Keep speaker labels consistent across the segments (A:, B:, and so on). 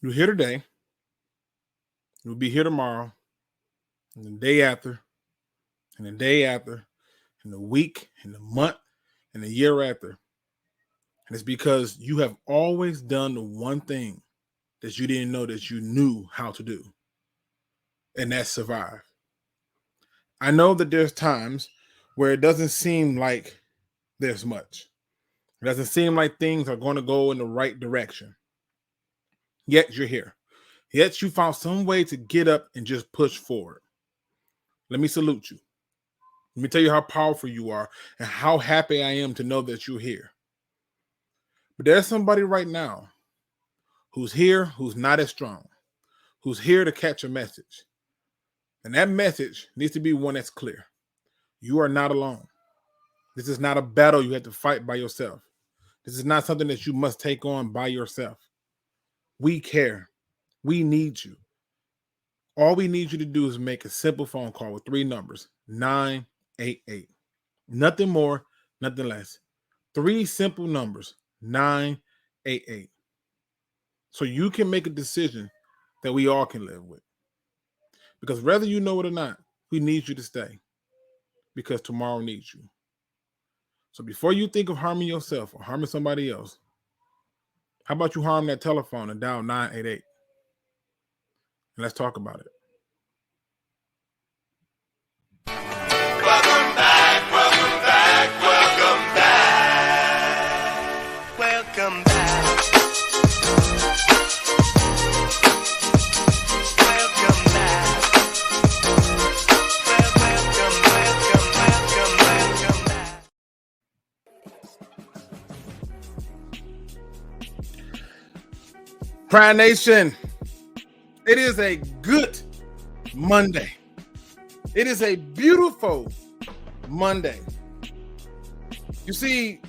A: You're here today. You'll be here tomorrow, and the day after, and the day after, and the week, and the month, and the year after. And it's because you have always done the one thing that you didn't know that you knew how to do, and that's survive. I know that there's times where it doesn't seem like there's much. It doesn't seem like things are going to go in the right direction. Yet you're here. Yet you found some way to get up and just push forward. Let me salute you. Let me tell you how powerful you are and how happy I am to know that you're here. But there's somebody right now who's here, who's not as strong, who's here to catch a message. And that message needs to be one that's clear. You are not alone. This is not a battle you have to fight by yourself. This is not something that you must take on by yourself. We care. We need you. All we need you to do is make a simple phone call with 3 numbers, 988. Nothing more, nothing less. 3 simple numbers, 988. So you can make a decision that we all can live with. Because whether you know it or not, we need you to stay. Because tomorrow needs you. So before you think of harming yourself or harming somebody else, how about you harm that telephone and dial 988? And let's talk about it.
B: Welcome back, welcome back, welcome back. Welcome back. Welcome back. Welcome back.
A: Pride Nation, it is a good Monday. It is a beautiful Monday. You see,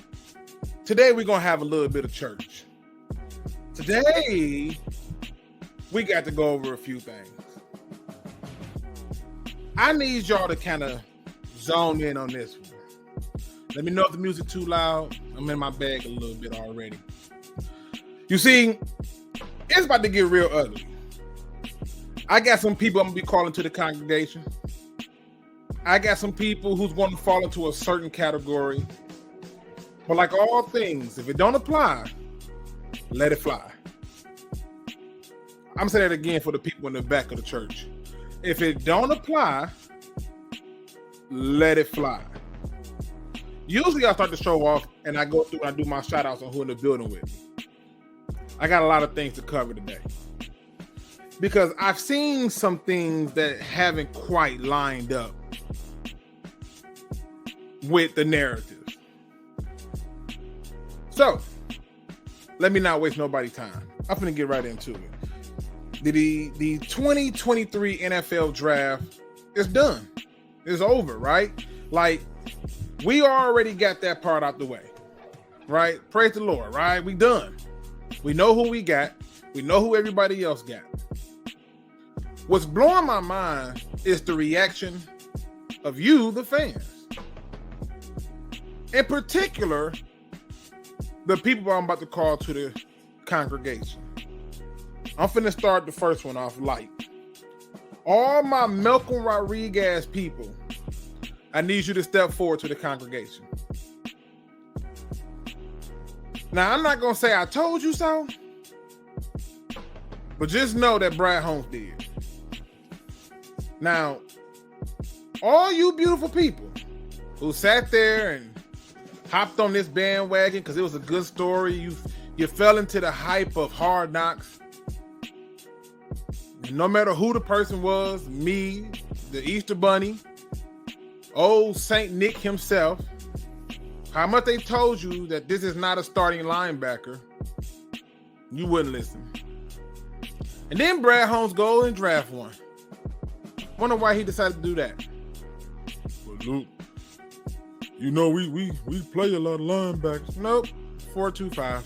A: today we're going to have a little bit of church. Today, we got to go over a few things. I need y'all to kind of zone in on this one. Let me know if the music too loud. I'm in my bag a little bit already. You see, it's about to get real ugly. I got some people I'm going to be calling to the congregation. I got some people who's going to fall into a certain category. But like all things, if it don't apply, let it fly. I'm saying that again for the people in the back of the church. If it don't apply, let it fly. Usually I start the show off and I go through and I do my shout outs on who in the building with me. I got a lot of things to cover today. Because I've seen some things that haven't quite lined up with the narrative. So, let me not waste nobody's time. I'm going to get right into it. The 2023 NFL draft is done. It's over, right? Like, we already got that part out the way, right? Praise the Lord, right? We done. We know who we got. We know who everybody else got. What's blowing my mind is the reaction of you, the fans. In particular, the people I'm about to call to the congregation. I'm finna start the first one off light. All my Malcolm Rodriguez people, I need you to step forward to the congregation. Now, I'm not going to say I told you so, but just know that Brad Holmes did. Now, all you beautiful people who sat there and hopped on this bandwagon because it was a good story, you fell into the hype of Hard Knocks. No matter who the person was, me, the Easter Bunny, old Saint Nick himself, how much they told you that this is not a starting linebacker, you wouldn't listen. And then Brad Holmes go and draft one. Wonder why he decided to do that. Well, Luke, you know we play a lot of linebackers. Nope, 4-2-5.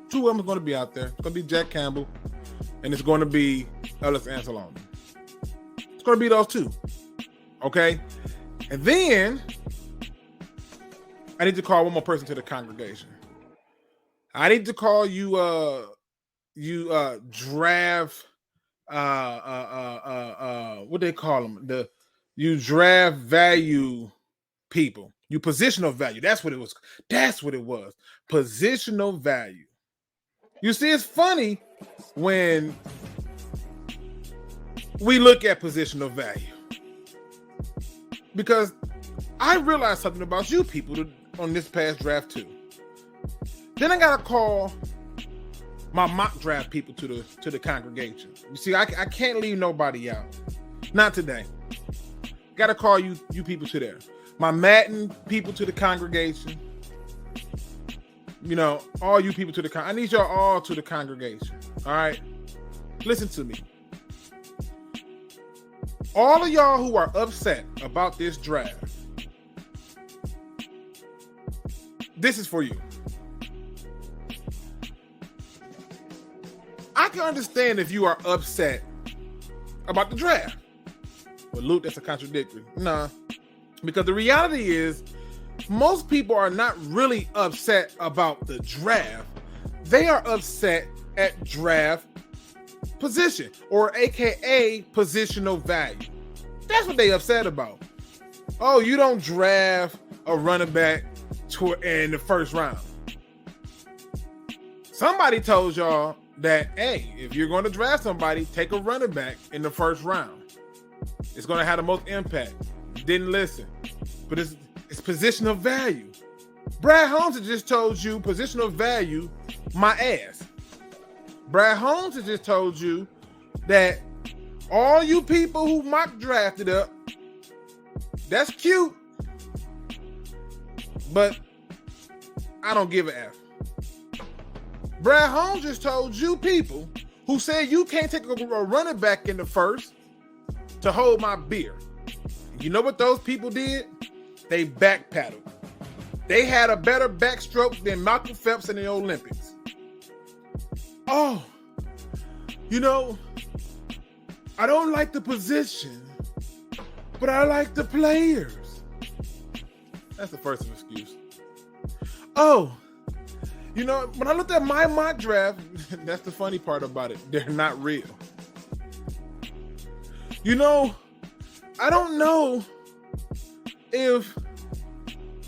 A: 2 of them are going to be out there. It's going to be Jack Campbell, and it's going to be Ellis Anzalone. It's going to be those 2. Okay? And then I need to call one more person to the congregation. I need to call you draft what they call them, you draft value people, you positional value. That's what it was. Positional value. You see, it's funny when we look at positional value, because I realized something about you people on this past draft too. Then I gotta call my mock draft people to the congregation. You see, I can't leave nobody out. Not today. Gotta call you people to there. My Madden people to the congregation. You know, all you people to the I need y'all all to the congregation. All right? Listen to me. All of y'all who are upset about this draft, this is for you. I can understand if you are upset about the draft. But Luke, that's a contradictory. Nah. Because the reality is, most people are not really upset about the draft. They are upset at draft position, or AKA positional value. That's what they upset about. Oh, you don't draft a running back in the first round. Somebody told y'all that, hey, if you're going to draft somebody, take a running back in the first round. It's going to have the most impact. You didn't listen. But it's positional value. Brad Holmes has just told you positional value, my ass. Brad Holmes has just told you that all you people who mock drafted up, that's cute, but I don't give a F. Brad Holmes just told you people who said you can't take a running back in the first to hold my beer. You know what those people did? They backpedaled. They had a better backstroke than Michael Phelps in the Olympics. Oh, you know, I don't like the position, but I like the players. That's the first excuse. Oh, you know, when I looked at my mock draft, that's the funny part about it. They're not real. You know, I don't know if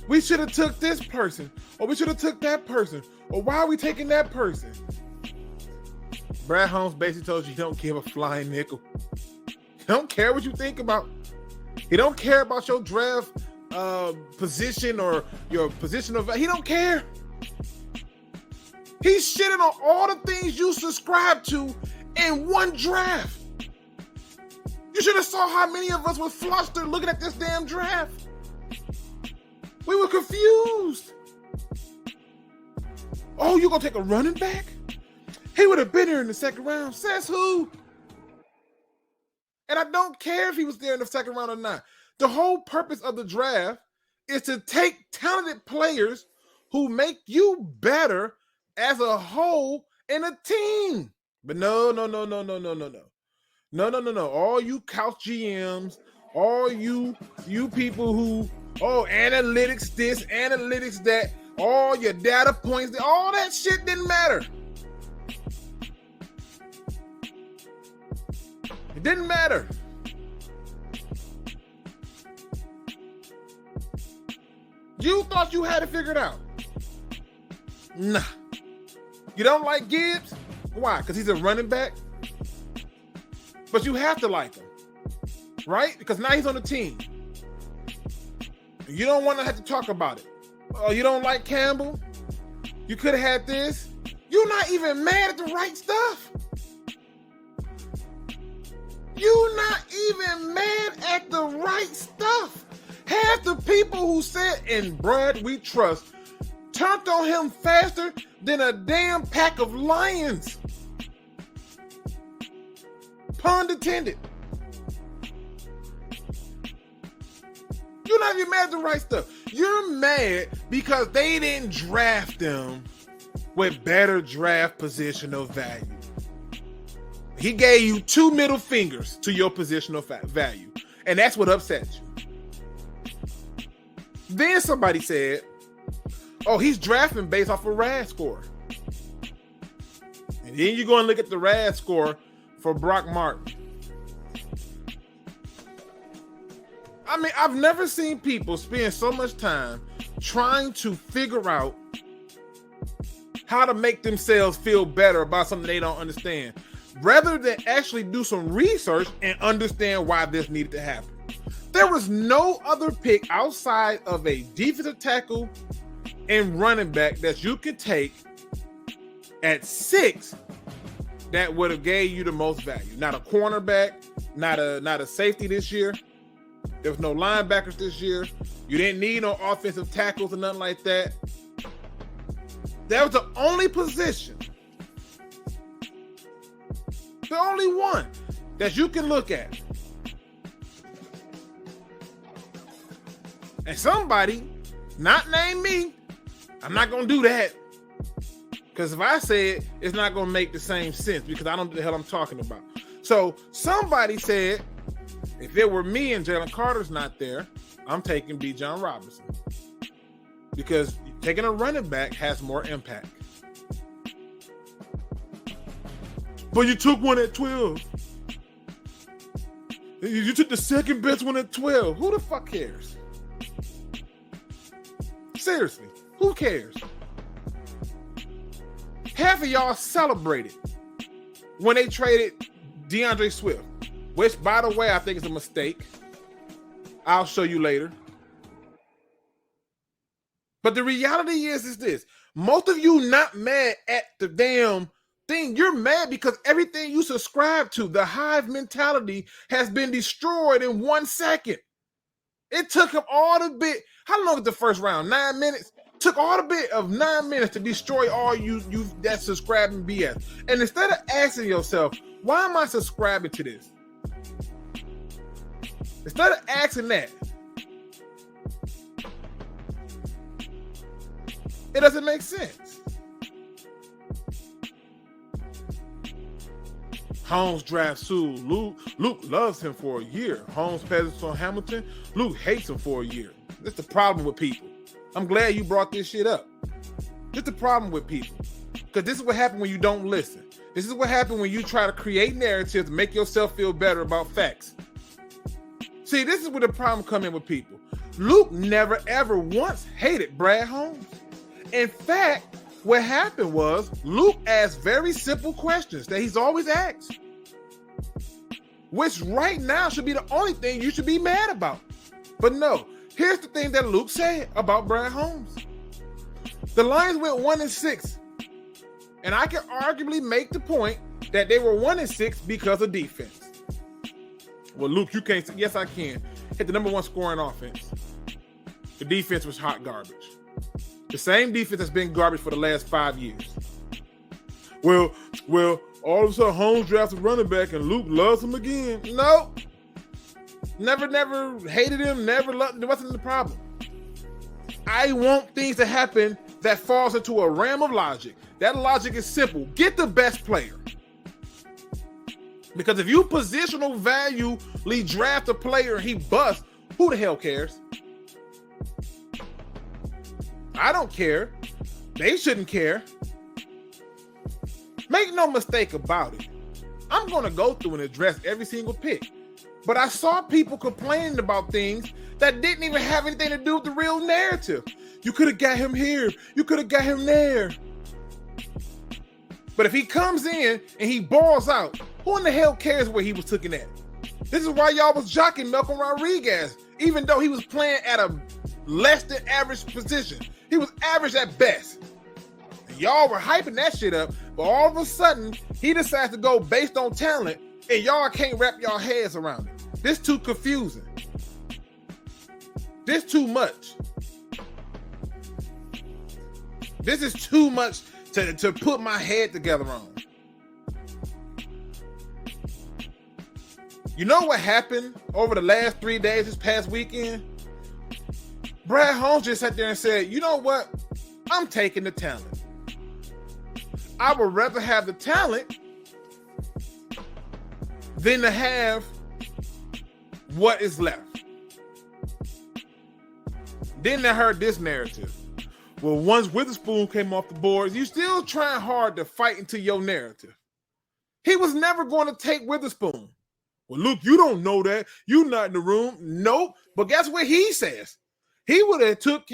A: we should have took this person, or we should have took that person, or why are we taking that person? Brad Holmes basically told you he don't give a flying nickel. He don't care what you think about. He don't care about your draft position or your position of. He don't care. He's shitting on all the things you subscribe to in one draft. You should have saw how many of us were flustered looking at this damn draft. We were confused. Oh, you gonna take a running back? He would have been here in the second round. Says who? And I don't care if he was there in the second round or not. The whole purpose of the draft is to take talented players who make you better as a whole in a team. But no. All you couch GMs, all you people who, analytics this, analytics that, all your data points, all that shit didn't matter. It didn't matter. You thought you had it figured out. Nah. You don't like Gibbs? Why? Because he's a running back? But you have to like him, right? Because now he's on the team. You don't want to have to talk about it. Oh, you don't like Campbell? You could have had this. You're not even mad at the right stuff. You're not even mad at the right stuff. Half the people who said, "In Brad we trust," turned on him faster than a damn pack of lions. Pun intended. You're not even mad at the right stuff. You're mad because they didn't draft them with better draft positional value. He gave you 2 middle fingers to your positional value, and that's what upsets you. Then somebody said, oh, he's drafting based off a RAS score. And then you go and look at the RAS score for Brock Martin. I mean, I've never seen people spend so much time trying to figure out how to make themselves feel better about something they don't understand, rather than actually do some research and understand why this needed to happen. There was no other pick outside of a defensive tackle and running back that you could take at 6 that would have gave you the most value. Not a cornerback, not a safety this year. There was no linebackers this year. You didn't need no offensive tackles or nothing like that. That was the only position, the only one that you can look at. And somebody, not named me, I'm not going to do that. Because if I say it, it's not going to make the same sense because I don't know what the hell I'm talking about. So somebody said, if it were me and Jalen Carter's not there, I'm taking Bijan Robinson. Because taking a running back has more impact. But you took one at 12. You took the second best one at 12. Who the fuck cares? Seriously, who cares? Half of y'all celebrated when they traded DeAndre Swift, which, by the way, I think is a mistake. I'll show you later. But the reality is this. Most of you not mad at the damn thing. You're mad because everything you subscribe to, the hive mentality, has been destroyed in 1 second. It took him all the bit. How long is the first round? 9 minutes? Took all the bit of 9 minutes to destroy all you that subscribing BS. And instead of asking yourself, why am I subscribing to this? Instead of asking that, it doesn't make sense. Holmes drafts Sue. Luke loves him for a year. Holmes passes on Hamilton. Luke hates him for a year. That's the problem with people. I'm glad you brought this shit up. This is the problem with people. Because this is what happens when you don't listen. This is what happens when you try to create narratives to make yourself feel better about facts. See, this is where the problem comes in with people. Luke never ever once hated Brad Holmes. In fact, what happened was Luke asked very simple questions that he's always asked, which right now should be the only thing you should be mad about. But no, here's the thing that Luke said about Brad Holmes. The Lions went 1-6, and I can arguably make the point that they were 1-6 because of defense. Well, Luke, you can't say. Yes, I can. Hit the number 1 scoring offense. The defense was hot garbage. The same defense that's been garbage for the last 5 years. Well, all of a sudden Holmes drafts a running back and Luke loves him again. No. Never hated him, never loved him. It wasn't the problem. I want things to happen that falls into a realm of logic. That logic is simple. Get the best player. Because if you positional valuely draft a player and he busts, who the hell cares? I don't care. They shouldn't care. Make no mistake about it. I'm going to go through and address every single pick. But I saw people complaining about things that didn't even have anything to do with the real narrative. You could have got him here. You could have got him there. But if he comes in and he balls out, who in the hell cares where he was taken at? This is why y'all was jocking Malcolm Rodriguez, even though he was playing at a less than average position. He was average at best. And y'all were hyping that shit up, but all of a sudden, he decides to go based on talent, and y'all can't wrap y'all heads around it. This too confusing. This too much. This is too much to put my head together on. You know what happened over the last 3 days this past weekend? Brad Holmes just sat there and said, you know what? I'm taking the talent. I would rather have the talent than to have what is left. Then I heard this narrative. Well, once Witherspoon came off the board, you still trying hard to fight into your narrative. He was never going to take Witherspoon. Well, Luke, you don't know that. You're not in the room. Nope. But guess what he says? He would have took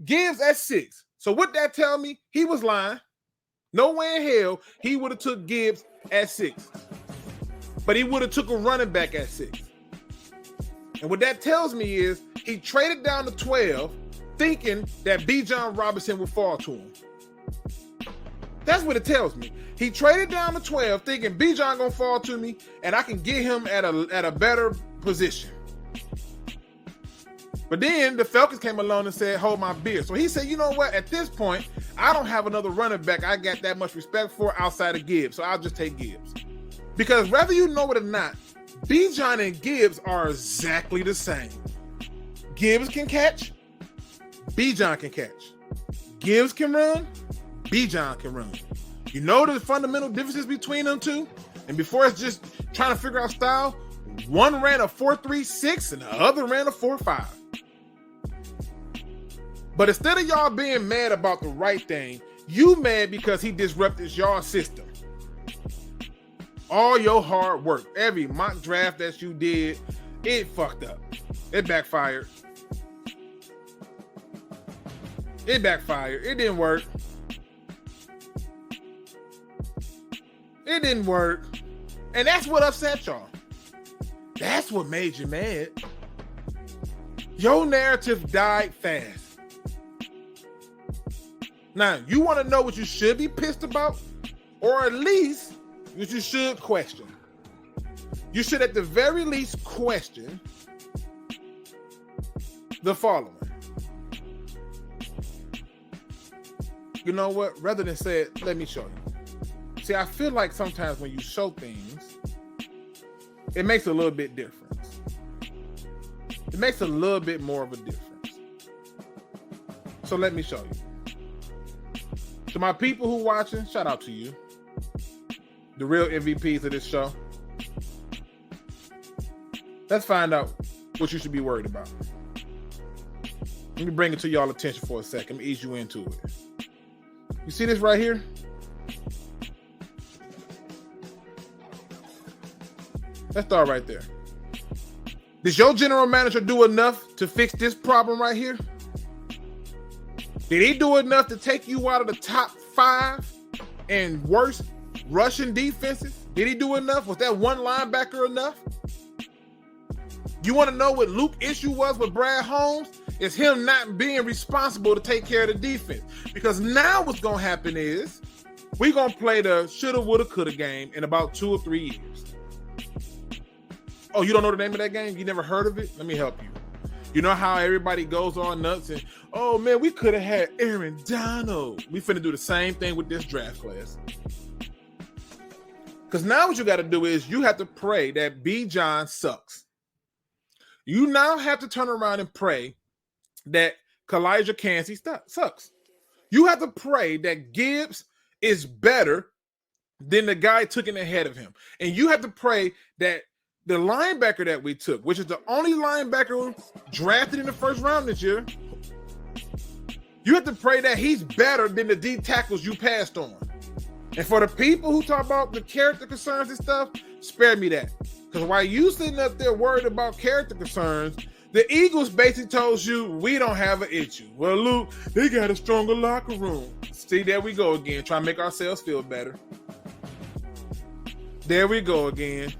A: Gibbs at 6. So what that tell me? He was lying. No way in hell he would have took Gibbs at 6. But he would have took a running back at 6. And what that tells me is he traded down to 12 thinking that Bijan Robinson would fall to him. That's what it tells me. He traded down to 12 thinking Bijan gonna fall to me and I can get him at a better position. But then the Falcons came along and said, hold my beer. So he said, you know what? At this point, I don't have another running back I got that much respect for outside of Gibbs. So I'll just take Gibbs. Because whether you know it or not, Bijan and Gibbs are exactly the same. Gibbs can catch. Bijan can catch. Gibbs can run. Bijan can run. You know the fundamental differences between them two? And before it's just trying to figure out style, one ran a 4.36 and the other ran a 4.5. But instead of y'all being mad about the right thing, you mad because he disrupted y'all system. All your hard work, every mock draft that you did, it fucked up. It backfired. It backfired. It didn't work. It didn't work. And that's what upset y'all. That's what made you mad. Your narrative died fast. Now, you want to know what you should be pissed about? Or at least what you should question. You should at the very least question the following. You know what? Rather than say it, let me show you. See, I feel like sometimes when you show things, it makes a little bit difference. It makes a little bit more of a difference. So let me show you. To my people who watching, shout out to you. The real MVPs of this show. Let's find out what you should be worried about. Let me bring it to y'all attention for a second. Let me ease you into it. You see this right here? Let's start right there. Does your general manager do enough to fix this problem right here? Did he do enough to take you out of the top 5 and worst rushing defenses? Did he do enough? Was that one linebacker enough? You want to know what Luke's issue was with Brad Holmes? It's him not being responsible to take care of the defense. Because now what's going to happen is we're going to play the shoulda, woulda, coulda game in about 2 or 3 years. Oh, you don't know the name of that game? You never heard of it? Let me help you. You know how everybody goes on nuts and, oh man, we could have had Aaron Donald. We finna do the same thing with this draft class. Because now what you got to do is you have to pray that Bijan sucks. You now have to turn around and pray that Kalijah Kancey sucks. You have to pray that Gibbs is better than the guy took in ahead of him. And you have to pray that the linebacker that we took, which is the only linebacker drafted in the first round this year, you have to pray that he's better than the D tackles you passed on. And for the people who talk about the character concerns and stuff, spare me that. Because while you sitting up there worried about character concerns, the Eagles basically told you, we don't have an issue. Well, Luke, they got a stronger locker room. See, there we go again, trying to make ourselves feel better. There we go again.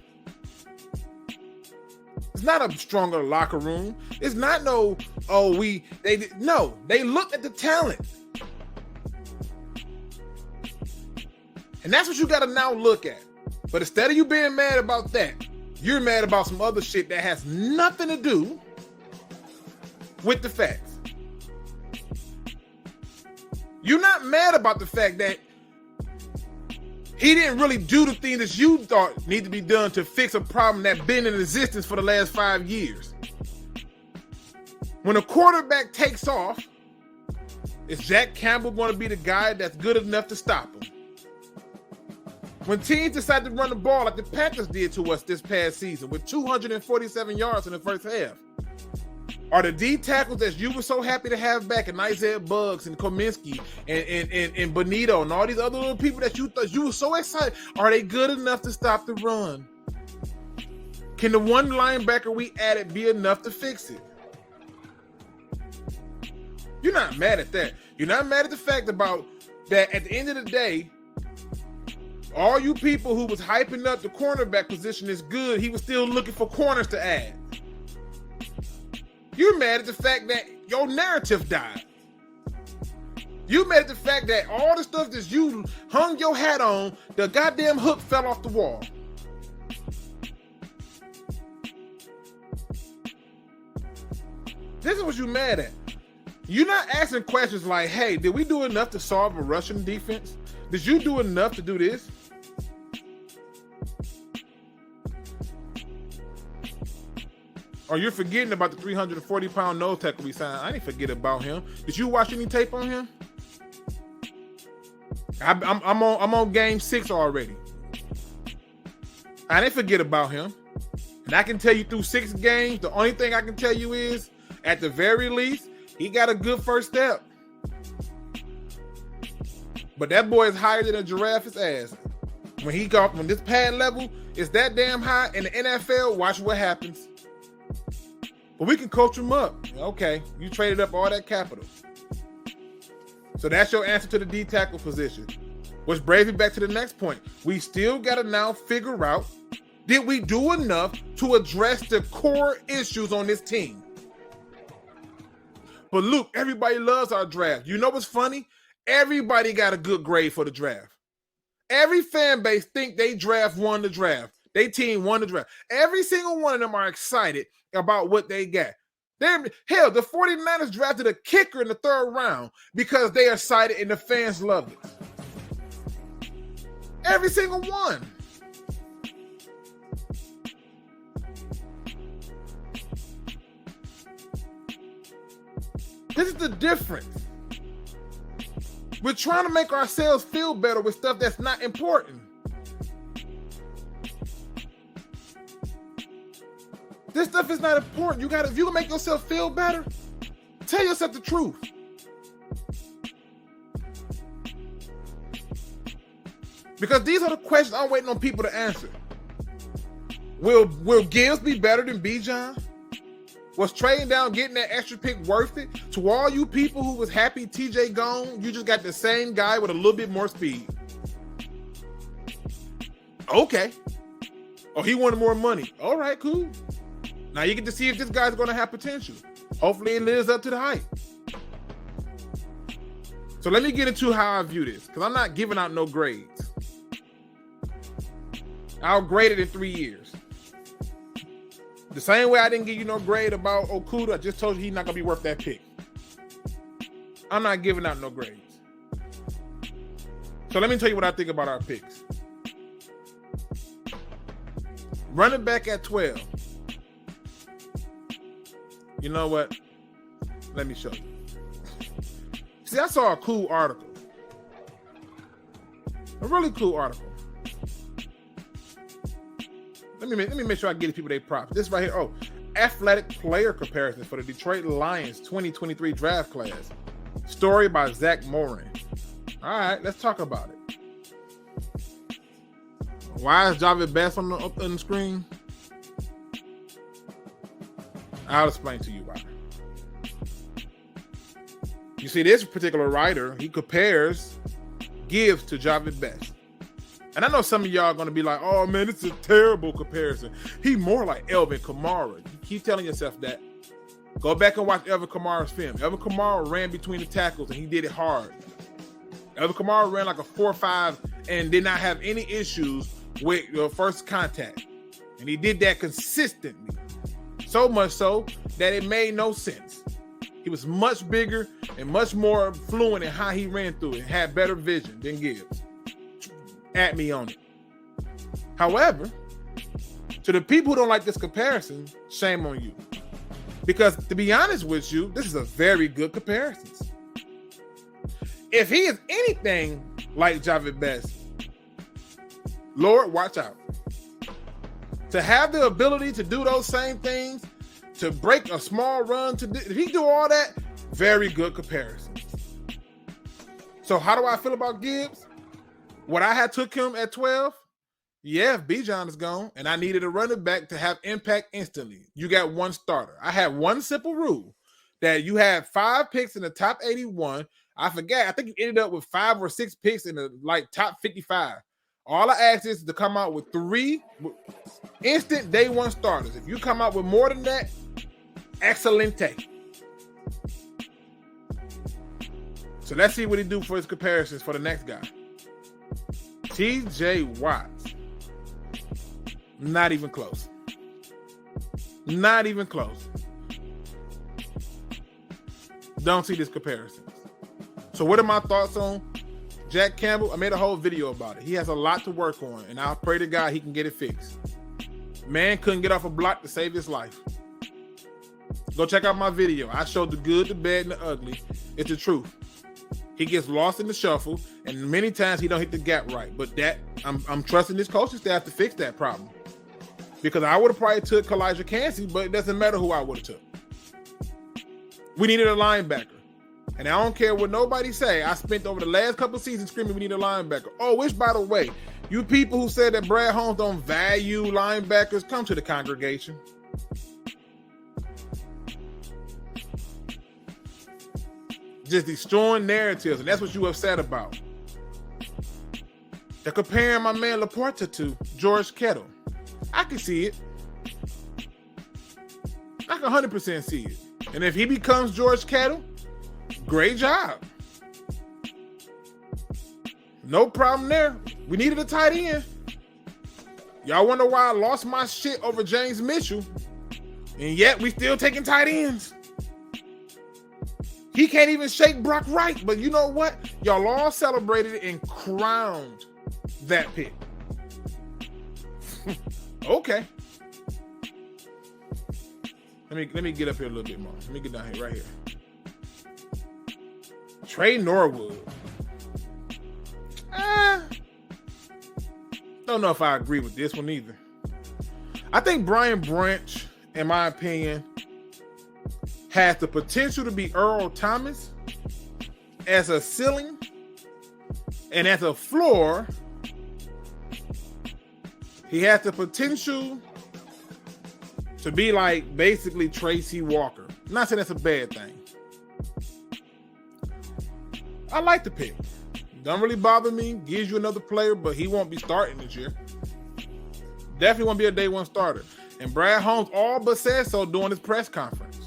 A: It's not a stronger locker room. It's not no, they looked at the talent. And that's what you got to now look at. But instead of you being mad about that, you're mad about some other shit that has nothing to do with the facts. You're not mad about the fact that he didn't really do the thing that you thought need to be done to fix a problem that's been in existence for the last 5 years. When a quarterback takes off, is Jack Campbell going to be the guy that's good enough to stop him? When teams decide to run the ball like the Panthers did to us this past season with 247 yards in the first half, are the D tackles that you were so happy to have back, and Isaiah Buggs and Kominski and Bonito and all these other little people that you thought you were so excited, are they good enough to stop the run? Can the one linebacker we added be enough to fix it? You're not mad at that. You're not mad at the fact about that at the end of the day, all you people who was hyping up the cornerback position is good, he was still looking for corners to add. You're mad at the fact that your narrative died. You mad at the fact that all the stuff that you hung your hat on, the goddamn hook fell off the wall. This is what you're mad at. You're not asking questions like, hey, did we do enough to solve a rushing defense? Did you do enough to do this? Or you're forgetting about the 340-pound nose tackle we signed. I didn't forget about him. Did you watch any tape on him? I'm on game 6 already. I didn't forget about him. And I can tell you through 6 games, the only thing I can tell you is, at the very least, he got a good first step. But that boy is higher than a giraffe's ass. When this pad level is that damn high in the NFL, watch what happens. But we can coach him up. Okay, you traded up all that capital. So that's your answer to the D tackle position. Which brings me back to the next point. We still got to now figure out, did we do enough to address the core issues on this team? But Luke, everybody loves our draft. You know what's funny? Everybody got a good grade for the draft. Every fan base think they draft won the draft. They team won the draft. Every single one of them are excited about what they got. Hell, the 49ers drafted a kicker in the 3rd round because they are excited and the fans love it. Every single one. This is the difference. We're trying to make ourselves feel better with stuff that's not important. This stuff is not important. If you can make yourself feel better, tell yourself the truth. Because these are the questions I'm waiting on people to answer. Will Gibbs be better than Bijan? Was trading down, getting that extra pick worth it? To all you people who was happy TJ gone, you just got the same guy with a little bit more speed. Okay. Oh, he wanted more money. All right, cool. Now you get to see if this guy's going to have potential. Hopefully it lives up to the hype. So let me get into how I view this, because I'm not giving out no grades. I'll grade it in 3 years. The same way I didn't give you no grade about Okuda, I just told you he's not going to be worth that pick. I'm not giving out no grades. So let me tell you what I think about our picks. Running back at 12. You know what? Let me show you. See, I saw a cool article. A really cool article. Let me make sure I give people their props. This right here. Oh, athletic player comparisons for the Detroit Lions 2023 draft class. Story by Zach Morin. All right, let's talk about it. Why is Javid Best on the screen? I'll explain to you why. You see, this particular writer, he compares Gibbs to Javid Best. And I know some of y'all are going to be like, oh, man, it's a terrible comparison. He more like Elvin Kamara. You keep telling yourself that. Go back and watch Elvin Kamara's film. Elvin Kamara ran between the tackles, and he did it hard. Elvin Kamara ran like a 4.5 and did not have any issues with your first contact. And he did that consistently. So much so that it made no sense. He was much bigger and much more fluent in how he ran through it, and had better vision than Gibbs. At me on it. However, to the people who don't like this comparison, shame on you. Because to be honest with you, this is a very good comparison. If he is anything like Javid Best, Lord, watch out. To have the ability to do those same things, to break a small run, if he do all that, very good comparison. So how do I feel about Gibbs? Would I have took him at 12? Yeah, if Bijan is gone and I needed a running back to have impact instantly, you got one starter. I had one simple rule that you had 5 picks in the top 81. I forget. I think you ended up with 5 or 6 picks in the top 55. All I ask is to come out with 3 instant day one starters. If you come out with more than that, excelente. So let's see what he do for his comparisons for the next guy. TJ Watts. Not even close. Not even close. Don't see this comparison. So what are my thoughts on Jack Campbell? I made a whole video about it. He has a lot to work on, and I'll pray to God he can get it fixed. Man couldn't get off a block to save his life. Go check out my video. I showed the good, the bad, and the ugly. It's the truth. He gets lost in the shuffle, and many times he don't hit the gap right. But that I'm trusting this coaching staff to fix that problem. Because I would have probably took Kalijah Cansey, but it doesn't matter who I would have took. We needed a linebacker. And I don't care what nobody say. I spent over the last couple of seasons screaming we need a linebacker. Oh, which, by the way, you people who said that Brad Holmes don't value linebackers, come to the congregation. Just destroying narratives, and that's what you upset about. They're comparing my man Laporta to George Kittle. I can see it. I can 100% see it. And if he becomes George Kittle, great job. No problem there. We needed a tight end. Y'all wonder why I lost my shit over James Mitchell, and yet we still taking tight ends. He can't even shake Brock Wright, but you know what? Y'all all celebrated and crowned that pick. Okay. Let me get up here a little bit more. Let me get down here, right here. Trey Norwood. Don't know if I agree with this one either. I think Brian Branch, in my opinion, has the potential to be Earl Thomas as a ceiling, and as a floor, he has the potential to be like basically Tracy Walker. I'm not saying that's a bad thing. I like the pick. Don't really bother me. Gives you another player, but he won't be starting this year. Definitely won't be a day one starter. And Brad Holmes all but said so during his press conference.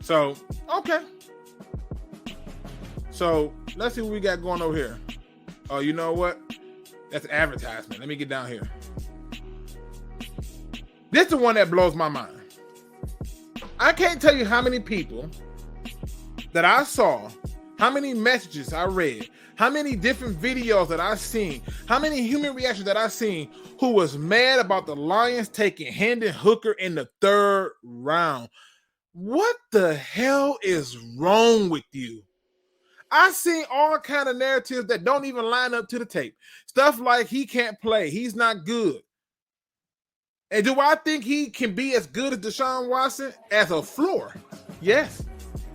A: So, okay. So, let's see what we got going over here. Oh, you know what? That's advertisement. Let me get down here. This is the one that blows my mind. I can't tell you how many people that I saw, how many messages I read, how many different videos that I've seen, how many human reactions that I've seen who was mad about the Lions taking Hendon Hooker in the 3rd round. What the hell is wrong with you? I've seen all kind of narratives that don't even line up to the tape. Stuff like he can't play. He's not good. And do I think he can be as good as Deshaun Watson as a floor? Yes.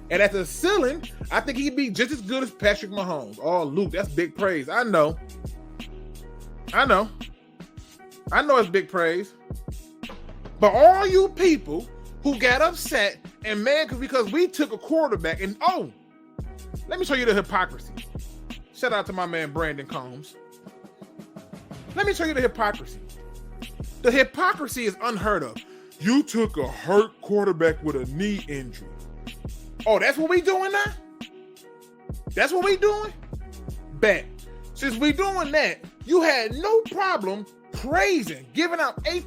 A: And as a ceiling, I think he'd be just as good as Patrick Mahomes. Oh, Luke, that's big praise. I know it's big praise. But all you people who got upset and mad because we took a quarterback, and let me show you the hypocrisy. Shout out to my man Brandon Combs. Let me show you the hypocrisy. The hypocrisy is unheard of. You took a hurt quarterback with a knee injury. Oh, that's what we doing now? That's what we doing? Bet. Since we doing that, you had no problem praising, giving out A++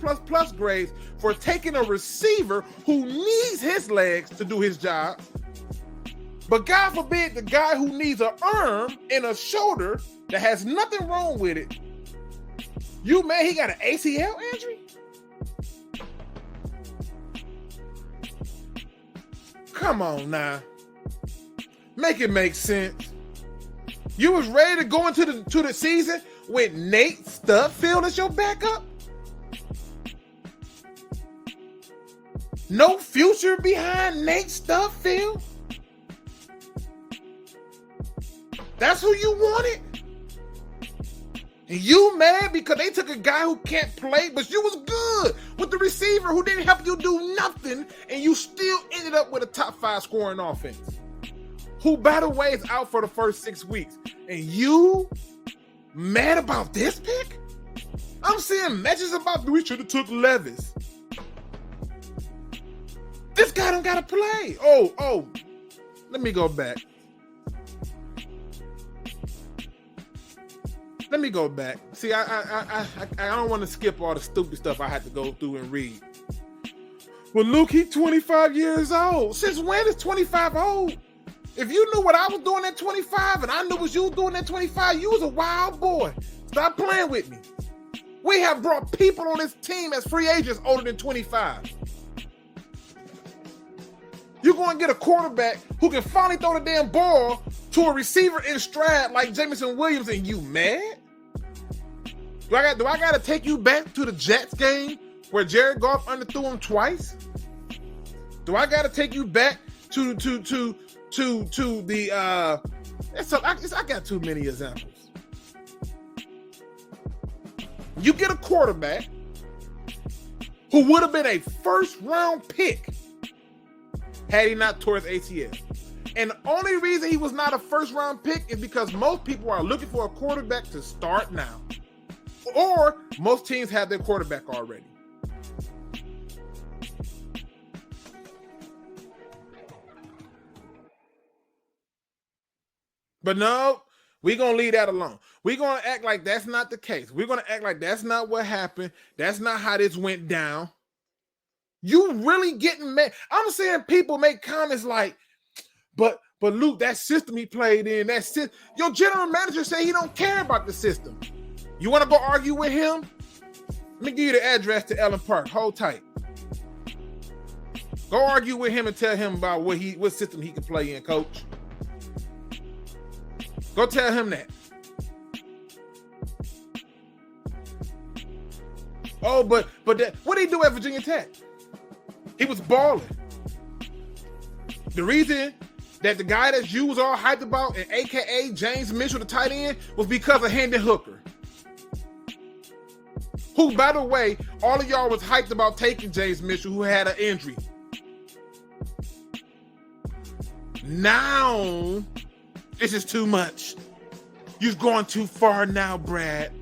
A: grades for taking a receiver who needs his legs to do his job. But God forbid the guy who needs an arm and a shoulder that has nothing wrong with it, you man, he got an ACL injury? Come on now. Make it make sense. You was ready to go into the season with Nate Studfield as your backup? No future behind Nate Stufffield? That's who you wanted? And you mad because they took a guy who can't play, but you was good with the receiver who didn't help you do nothing, and you still ended up with a top 5 scoring offense. Who, by the way, is out for the first 6 weeks. And you mad about this pick? I'm seeing messages about we should have took Levis. This guy don't gotta play. Oh, let me go back. Let me go back. See, I don't want to skip all the stupid stuff I had to go through and read. Well, Luke, he's 25 years old. Since when is 25 old? If you knew what I was doing at 25 and I knew what you was doing at 25, you was a wild boy. Stop playing with me. We have brought people on this team as free agents older than 25. You're going to get a quarterback who can finally throw the damn ball to a receiver in stride like Jameson Williams, and you mad? Do I got to take you back to the Jets game where Jared Goff underthrew him twice? Do I got to take you back to the I got too many examples. You get a quarterback who would have been a first round pick had he not tore his ACL. And the only reason he was not a first round pick is because most people are looking for a quarterback to start now. Or most teams have their quarterback already. But no, we're going to leave that alone. We're going to act like that's not the case. We're going to act like that's not what happened. That's not how this went down. You really getting mad. I'm saying people make comments like, but Luke, that system he played in, your general manager say he don't care about the system. You want to go argue with him? Let me give you the address to Ellen Park. Hold tight. Go argue with him and tell him about what system he can play in, coach. Go tell him that. Oh, but what did he do at Virginia Tech? He was balling. The reason that the guy that you was all hyped about, and AKA James Mitchell, the tight end, was because of Hendon Hooker. Who, by the way, all of y'all was hyped about taking James Mitchell, who had an injury. Now, this is too much. You're going too far now, Brad.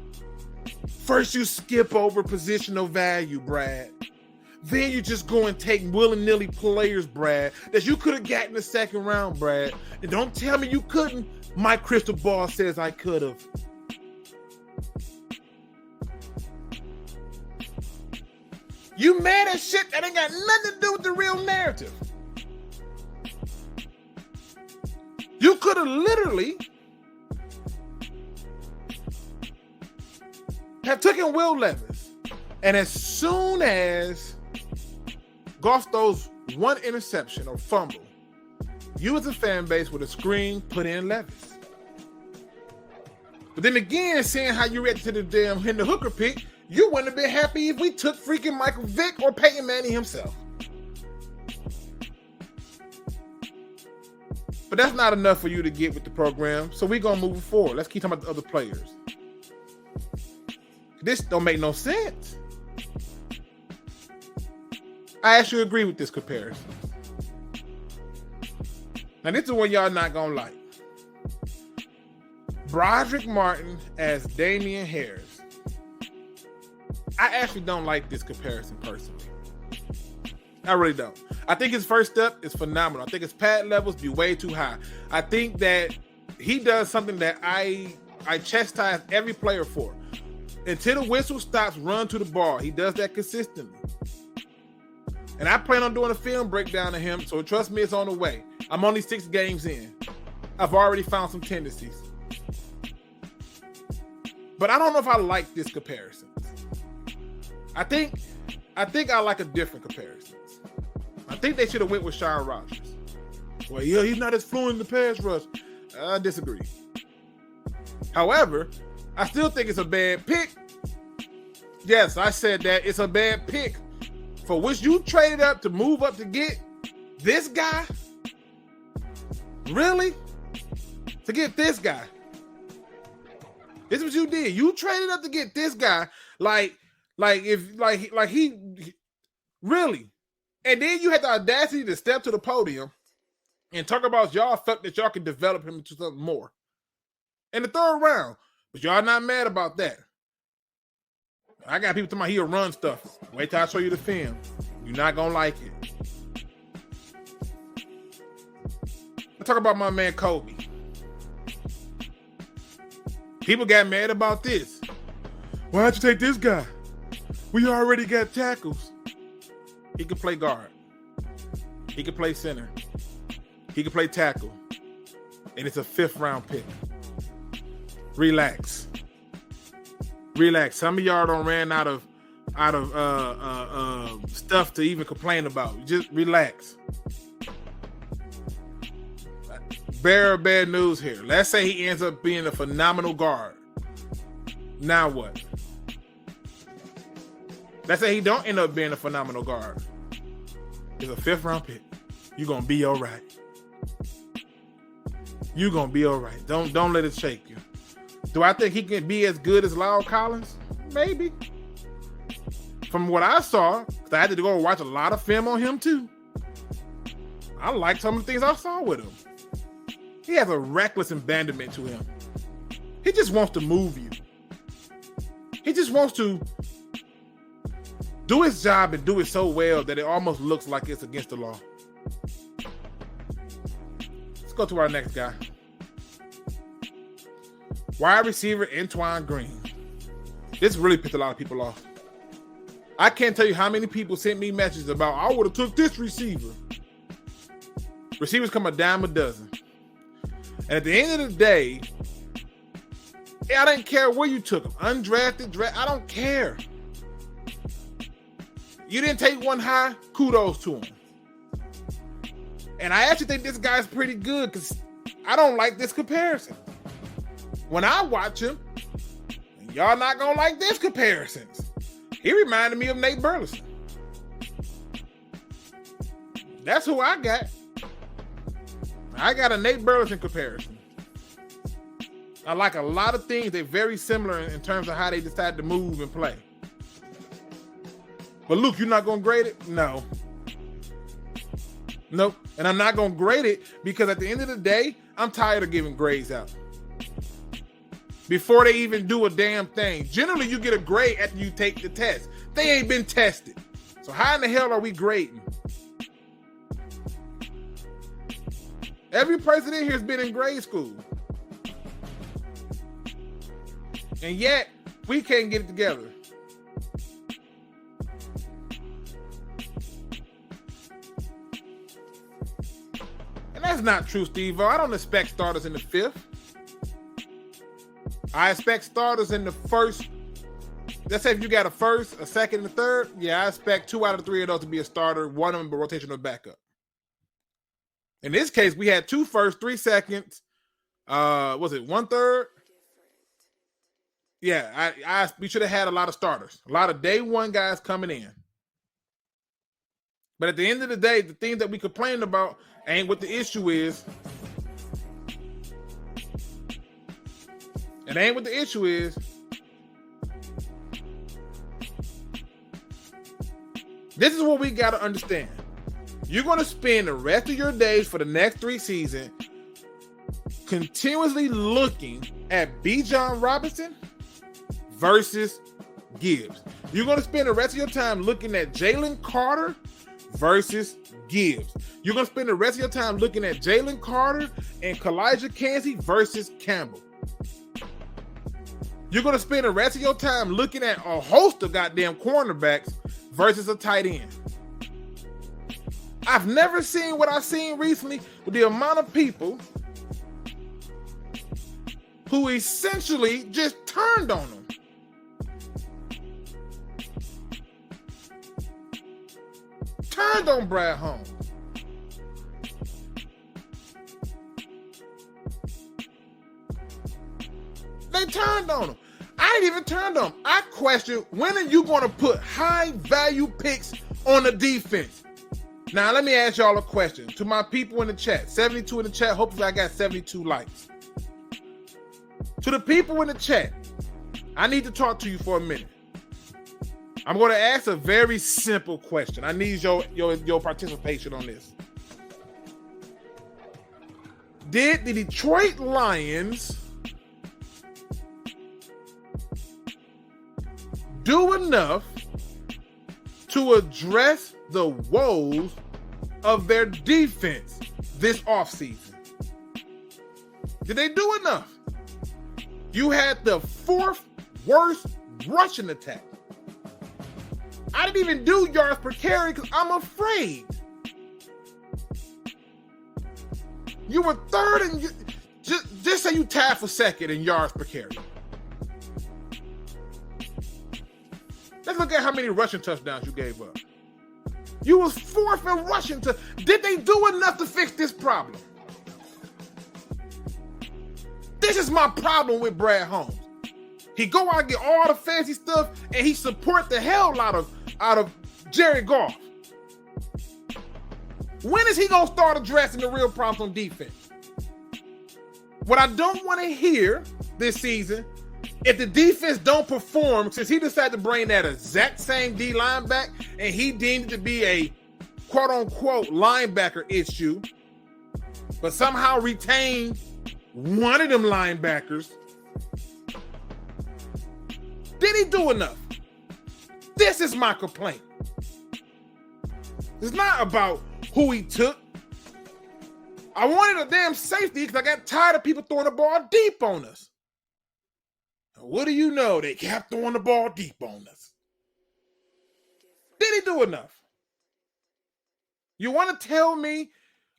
A: First, you skip over positional value, Brad. Then you just go and take willy-nilly players, Brad, that you could have gotten in the second round, Brad. And don't tell me you couldn't. My crystal ball says I could have. You mad at shit that ain't got nothing to do with the real narrative. You could have literally have taken Will Levis, and as soon as Goff throws one interception or fumble, you as a fan base would have screamed, put in Levis. But then again, seeing how you reacted to the damn Hendon Hooker pick, you wouldn't have been happy if we took freaking Michael Vick or Peyton Manning himself. But that's not enough for you to get with the program, so we're going to move forward. Let's keep talking about the other players. This don't make no sense. I actually agree with this comparison. Now, this is one y'all not going to like. Broderick Martin as Damian Harris. I actually don't like this comparison personally. I really don't. I think his first step is phenomenal. I think his pad levels be way too high. I think that he does something that I chastise every player for. Until the whistle stops, run to the ball. He does that consistently. And I plan on doing a film breakdown of him, so trust me, it's on the way. I'm only 6 games in. I've already found some tendencies. But I don't know if I like this comparison. I think I like a different comparison. I think they should have went with Shaun Rodgers. Well, yeah, he's not as fluent in the pass rush. I disagree. However, I still think it's a bad pick. Yes, I said that. It's a bad pick for which you traded up to move up to get this guy? Really? To get this guy? This is what you did. You traded up to get this guy. Like he really. And then you had the audacity to step to the podium and talk about y'all felt that y'all could develop him into something more in the third round. But y'all not mad about that. I got people talking about he'll run stuff. Wait till I show you the film. You're not going to like it. Let's talk about my man Kobe. People got mad about this. Why'd you take this guy? We already got tackles. He can play guard. He can play center. He can play tackle. And it's a 5th round pick. Relax. Relax. Some of y'all don't ran out of stuff to even complain about. Just relax. Bear bad news here. Let's say he ends up being a phenomenal guard. Now what? Let's say he don't end up being a phenomenal guard. It's a 5th round pick. You're gonna be all right. You're gonna be all right. Don't let it shake you. Do I think he can be as good as Lyle Collins? Maybe. From what I saw, because I had to go watch a lot of film on him too. I like some of the things I saw with him. He has a reckless abandonment to him. He just wants to move you. He just wants to do his job and do it so well that it almost looks like it's against the law. Let's go to our next guy. Wide receiver Antoine Green. This really pissed a lot of people off. I can't tell you how many people sent me messages about, I would have took this receiver. Receivers come a dime a dozen. And at the end of the day, I didn't care where you took him. Undrafted, draft, I don't care. You didn't take one high, kudos to him. And I actually think this guy's pretty good because I don't like this comparison. When I watch him, y'all not gonna like this comparisons. He reminded me of Nate Burleson. That's who I got. I got a Nate Burleson comparison. I like a lot of things. They're very similar in terms of how they decide to move and play. But Luke, you're not going to grade it? No. Nope. And I'm not going to grade it because at the end of the day, I'm tired of giving grades out. Before they even do a damn thing. Generally, you get a grade after you take the test. They ain't been tested. So how in the hell are we grading? Every person in here has been in grade school. And yet, we can't get it together. And that's not true, Steve-O. I don't expect starters in the 5th. I expect starters in the first. Let's say if you got a first, a second, and a third, yeah, I expect 2 out of 3 of those to be a starter, 1 of them a rotational backup. In this case, we had 2 firsts, 3 seconds. Was it 1/3? Yeah, we should have had a lot of starters, a lot of day one guys coming in. But at the end of the day, the things that we complain about ain't what the issue is. It ain't what the issue is. This is what we got to understand. You're going to spend the rest of your days for the next 3 seasons continuously looking at Bijan Robinson versus Gibbs. You're going to spend the rest of your time looking at Jalen Carter versus Gibbs. You're going to spend the rest of your time looking at Jalen Carter and Kalijah Kancey versus Campbell. You're going to spend the rest of your time looking at a host of goddamn cornerbacks versus a tight end. I've never seen what I've seen recently with the amount of people who essentially just turned on them. Turned on Brad Holmes. They turned on him. I ain't even turned on him. I question, when are you going to put high value picks on the defense. Now, let me ask y'all a question. To my people in the chat, 72 in the chat, hopefully I got 72 likes. To the people in the chat, I need to talk to you for a minute. I'm going to ask a very simple question. I need your participation on this. Did the Detroit Lions do enough to address the woes of their defense this offseason? Did they do enough? You had the 4th worst rushing attack. I didn't even do yards per carry because I'm afraid. You were 3rd and just say you tied for 2nd in yards per carry. Let's look at how many rushing touchdowns you gave up. You was 4th in rushing. Did they do enough to fix this problem? This is my problem with Brad Holmes. He go out and get all the fancy stuff, and he support the hell out of Jared Goff. When is he gonna start addressing the real problems on defense? What I don't want to hear this season, if the defense don't perform, since he decided to bring that exact same D line back, and he deemed it to be a quote-unquote linebacker issue, but somehow retain one of them linebackers, did he do enough? This is my complaint. It's not about who he took. I wanted a damn safety because I got tired of people throwing the ball deep on us. And what do you know? They kept throwing the ball deep on us. Did he do enough? You want to tell me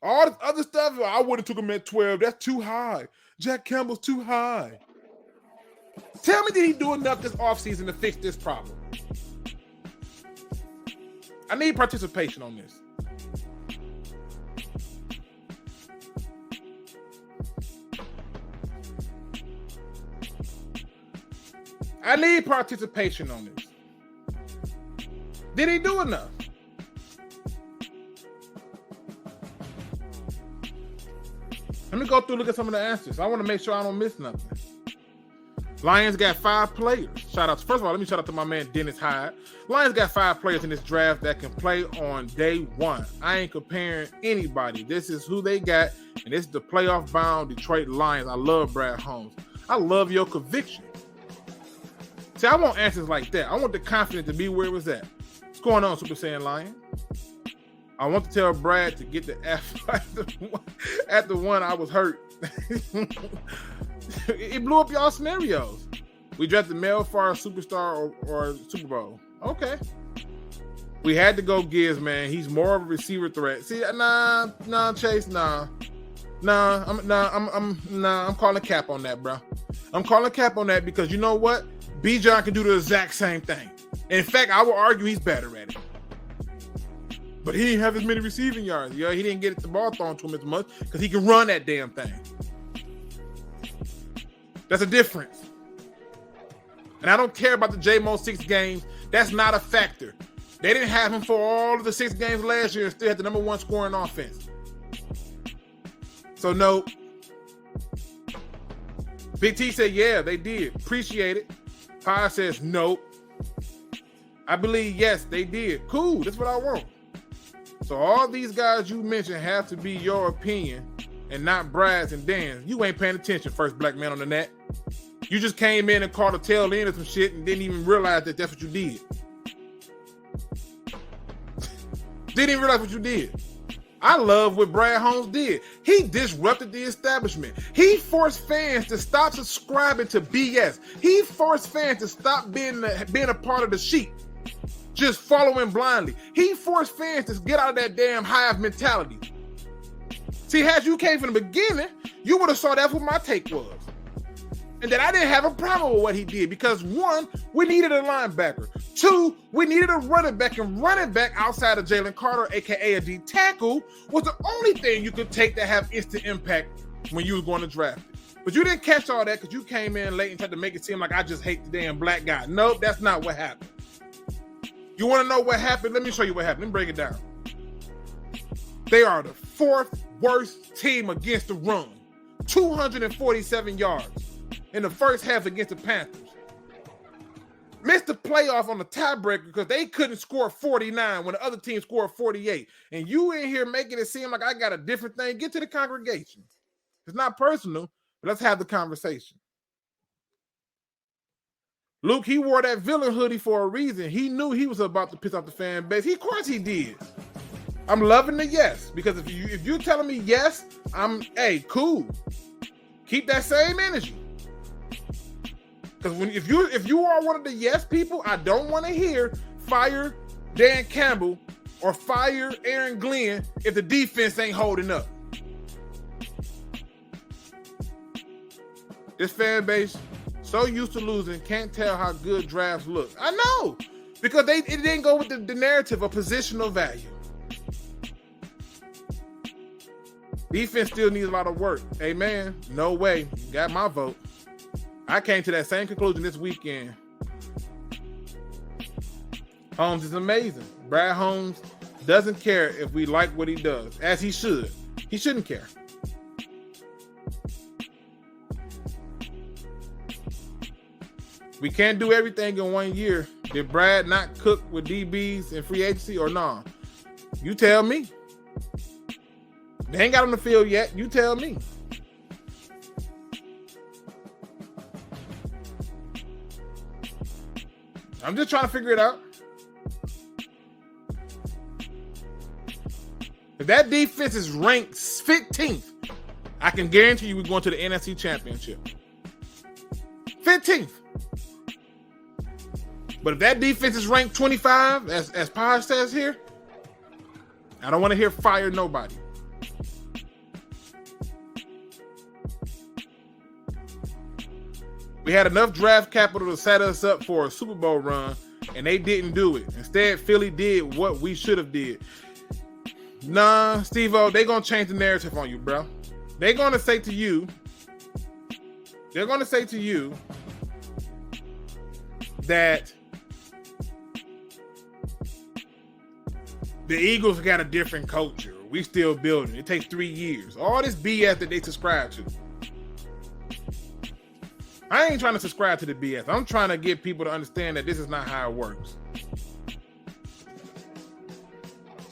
A: all this other stuff? I would have took him at 12. That's too high. Jack Campbell's too high. Tell me, did he do enough this offseason to fix this problem? I need participation on this. I need participation on this. Did he do enough? Let me go through and look at some of the answers. I want to make sure I don't miss nothing. Lions got 5 players. Shout out. First of all, let me shout out to my man Dennis Hyde. Lions got 5 players in this draft that can play on day 1. I ain't comparing anybody. This is who they got, and this is the playoff-bound Detroit Lions. I love Brad Holmes. I love your conviction. See, I want answers like that. I want the confidence to be where it was at. What's going on, Super Saiyan Lion? I want to tell Brad to get the F at the one I was hurt. It blew up y'all scenarios. We drafted Mel for our superstar or Super Bowl. Okay. We had to go Gibbs, man. He's more of a receiver threat. See, nah, Chase, nah. I'm calling cap on that, bro. I'm calling cap on that because you know what? Bijan can do the exact same thing. In fact, I will argue he's better at it. But he didn't have as many receiving yards. He didn't get the ball thrown to him as much because he can run that damn thing. That's a difference. And I don't care about the J-Mo 6 games. That's not a factor. They didn't have him for all of the 6 games last year and still had the number 1 scoring offense. So, no. Big T said, yeah, they did. Appreciate it. Pie says, nope. I believe, yes, they did. Cool. That's what I want. So all these guys you mentioned have to be your opinion and not Brad's and Dan's. You ain't paying attention, first black man on the net. You just came in and caught a tail end of some shit and didn't even realize that that's what you did. Didn't even realize what you did. I love what Brad Holmes did. He disrupted the establishment. He forced fans to stop subscribing to BS. He forced fans to stop being a part of the sheep, just following blindly. He forced fans to get out of that damn hive mentality. See, had you came from the beginning, you would have saw that's what my take was. And that I didn't have a problem with what he did because 1, we needed a linebacker. 2, we needed a running back, and running back outside of Jalen Carter, aka a D tackle, was the only thing you could take that have instant impact when you was going to draft it. But you didn't catch all that because you came in late and tried to make it seem like I just hate the damn black guy. Nope, that's not what happened. You want to know what happened? Let me show you what happened. Let me break it down. They are the 4th worst team against the run. 247 yards in the first half against the Panthers. Missed the playoff on the tiebreaker because they couldn't score 49 when the other team scored 48. And you in here making it seem like I got a different thing. Get to the congregation. It's not personal, but let's have the conversation. Luke, he wore that villain hoodie for a reason. He knew he was about to piss off the fan base. Of course he did. I'm loving the yes, because if you're telling me yes, hey, cool. Keep that same energy. Because if you are one of the yes people, I don't want to hear fire Dan Campbell or fire Aaron Glenn if the defense ain't holding up. This fan base, so used to losing, can't tell how good drafts look. I know, because it didn't go with the narrative of positional value. Defense still needs a lot of work. Amen. No way. Got my vote. I came to that same conclusion this weekend. Holmes is amazing. Brad Holmes doesn't care if we like what he does, as he should. He shouldn't care. We can't do everything in 1 year. Did Brad not cook with DBs in free agency or nah? You tell me. They ain't got on the field yet. You tell me. I'm just trying to figure it out. If that defense is ranked 15th, I can guarantee you we're going to the NFC Championship. 15th. But if that defense is ranked 25, as Paj says here, I don't want to hear fire nobody. We had enough draft capital to set us up for a Super Bowl run, and they didn't do it. Instead, Philly did what we should have did. Nah, Steve-O, they going to change the narrative on you, bro. They're going to say to you that the Eagles got a different culture. We still building. It takes 3 years. All this BS that they subscribe to. I ain't trying to subscribe to the BS. I'm trying to get people to understand that this is not how it works.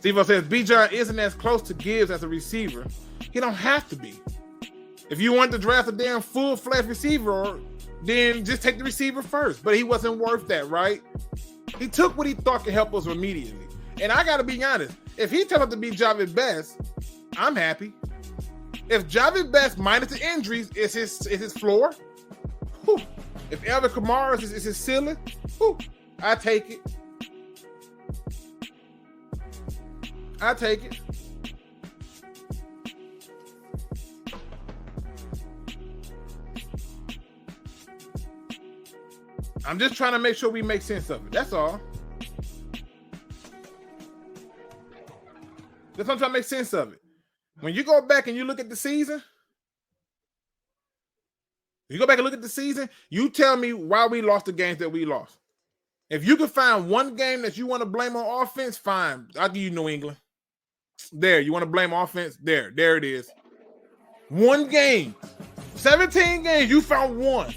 A: Steve-O says, Bijan isn't as close to Gibbs as a receiver. He don't have to be. If you want to draft a damn full-fledged receiver, then just take the receiver first. But he wasn't worth that, right? He took what he thought could help us immediately. And I got to be honest, if he turned out to be Javid Best, I'm happy. If Javid Best, minus the injuries, is his floor, whew. If Alvin Kamara is his ceiling, whew, I take it. I take it. I'm just trying to make sure we make sense of it. That's all. That's what I'm trying to make sense of it. When you go back and you look at the season, you tell me why we lost the games that we lost. If you can find one game that you want to blame on offense, fine. I'll give you New England. There, you want to blame offense? There it is. One game. 17 games, you found one.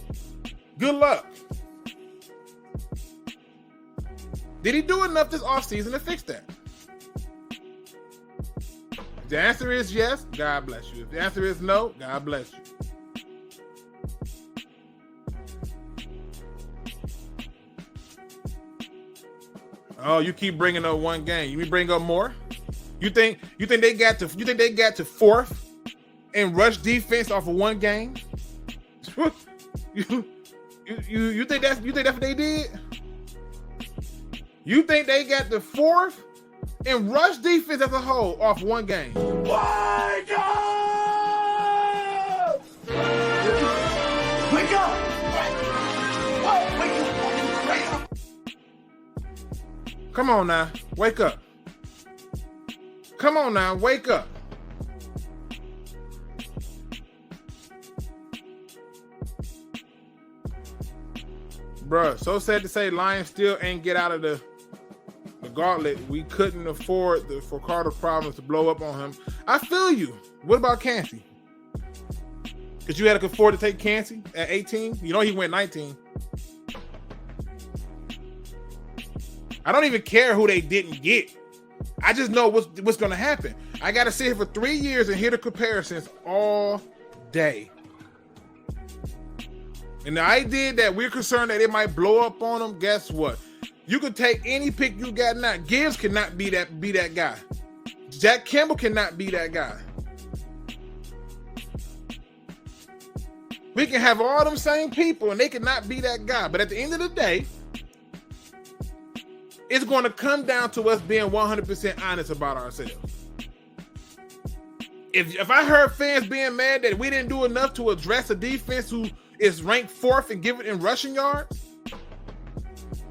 A: Good luck. Did he do enough this offseason to fix that? If the answer is yes, God bless you. If the answer is no, God bless you. Oh, you keep bringing up one game. You bring up more? You think they got to fourth in rush defense off of one game? you think that's what they did? You think they got the fourth in rush defense as a whole off one game? Wake up! Wake up! Wake up! Come on now, wake up. Come on now, wake up. Bruh, so sad to say Lions still ain't get out of the Gauntlet, we couldn't afford for Carter Problems to blow up on him. I feel you. What about Cansey? Because you had to afford to take Cansey at 18. You know he went 19. I don't even care who they didn't get. I just know what's going to happen. I got to sit here for 3 years and hear the comparisons all day. And the idea that we're concerned that it might blow up on them, guess what? You could take any pick you got now. Gibbs cannot be that guy. Jack Campbell cannot be that guy. We can have all them same people and they cannot be that guy. But at the end of the day, it's going to come down to us being 100% honest about ourselves. If I heard fans being mad that we didn't do enough to address a defense who is ranked 4th and give it in rushing yards,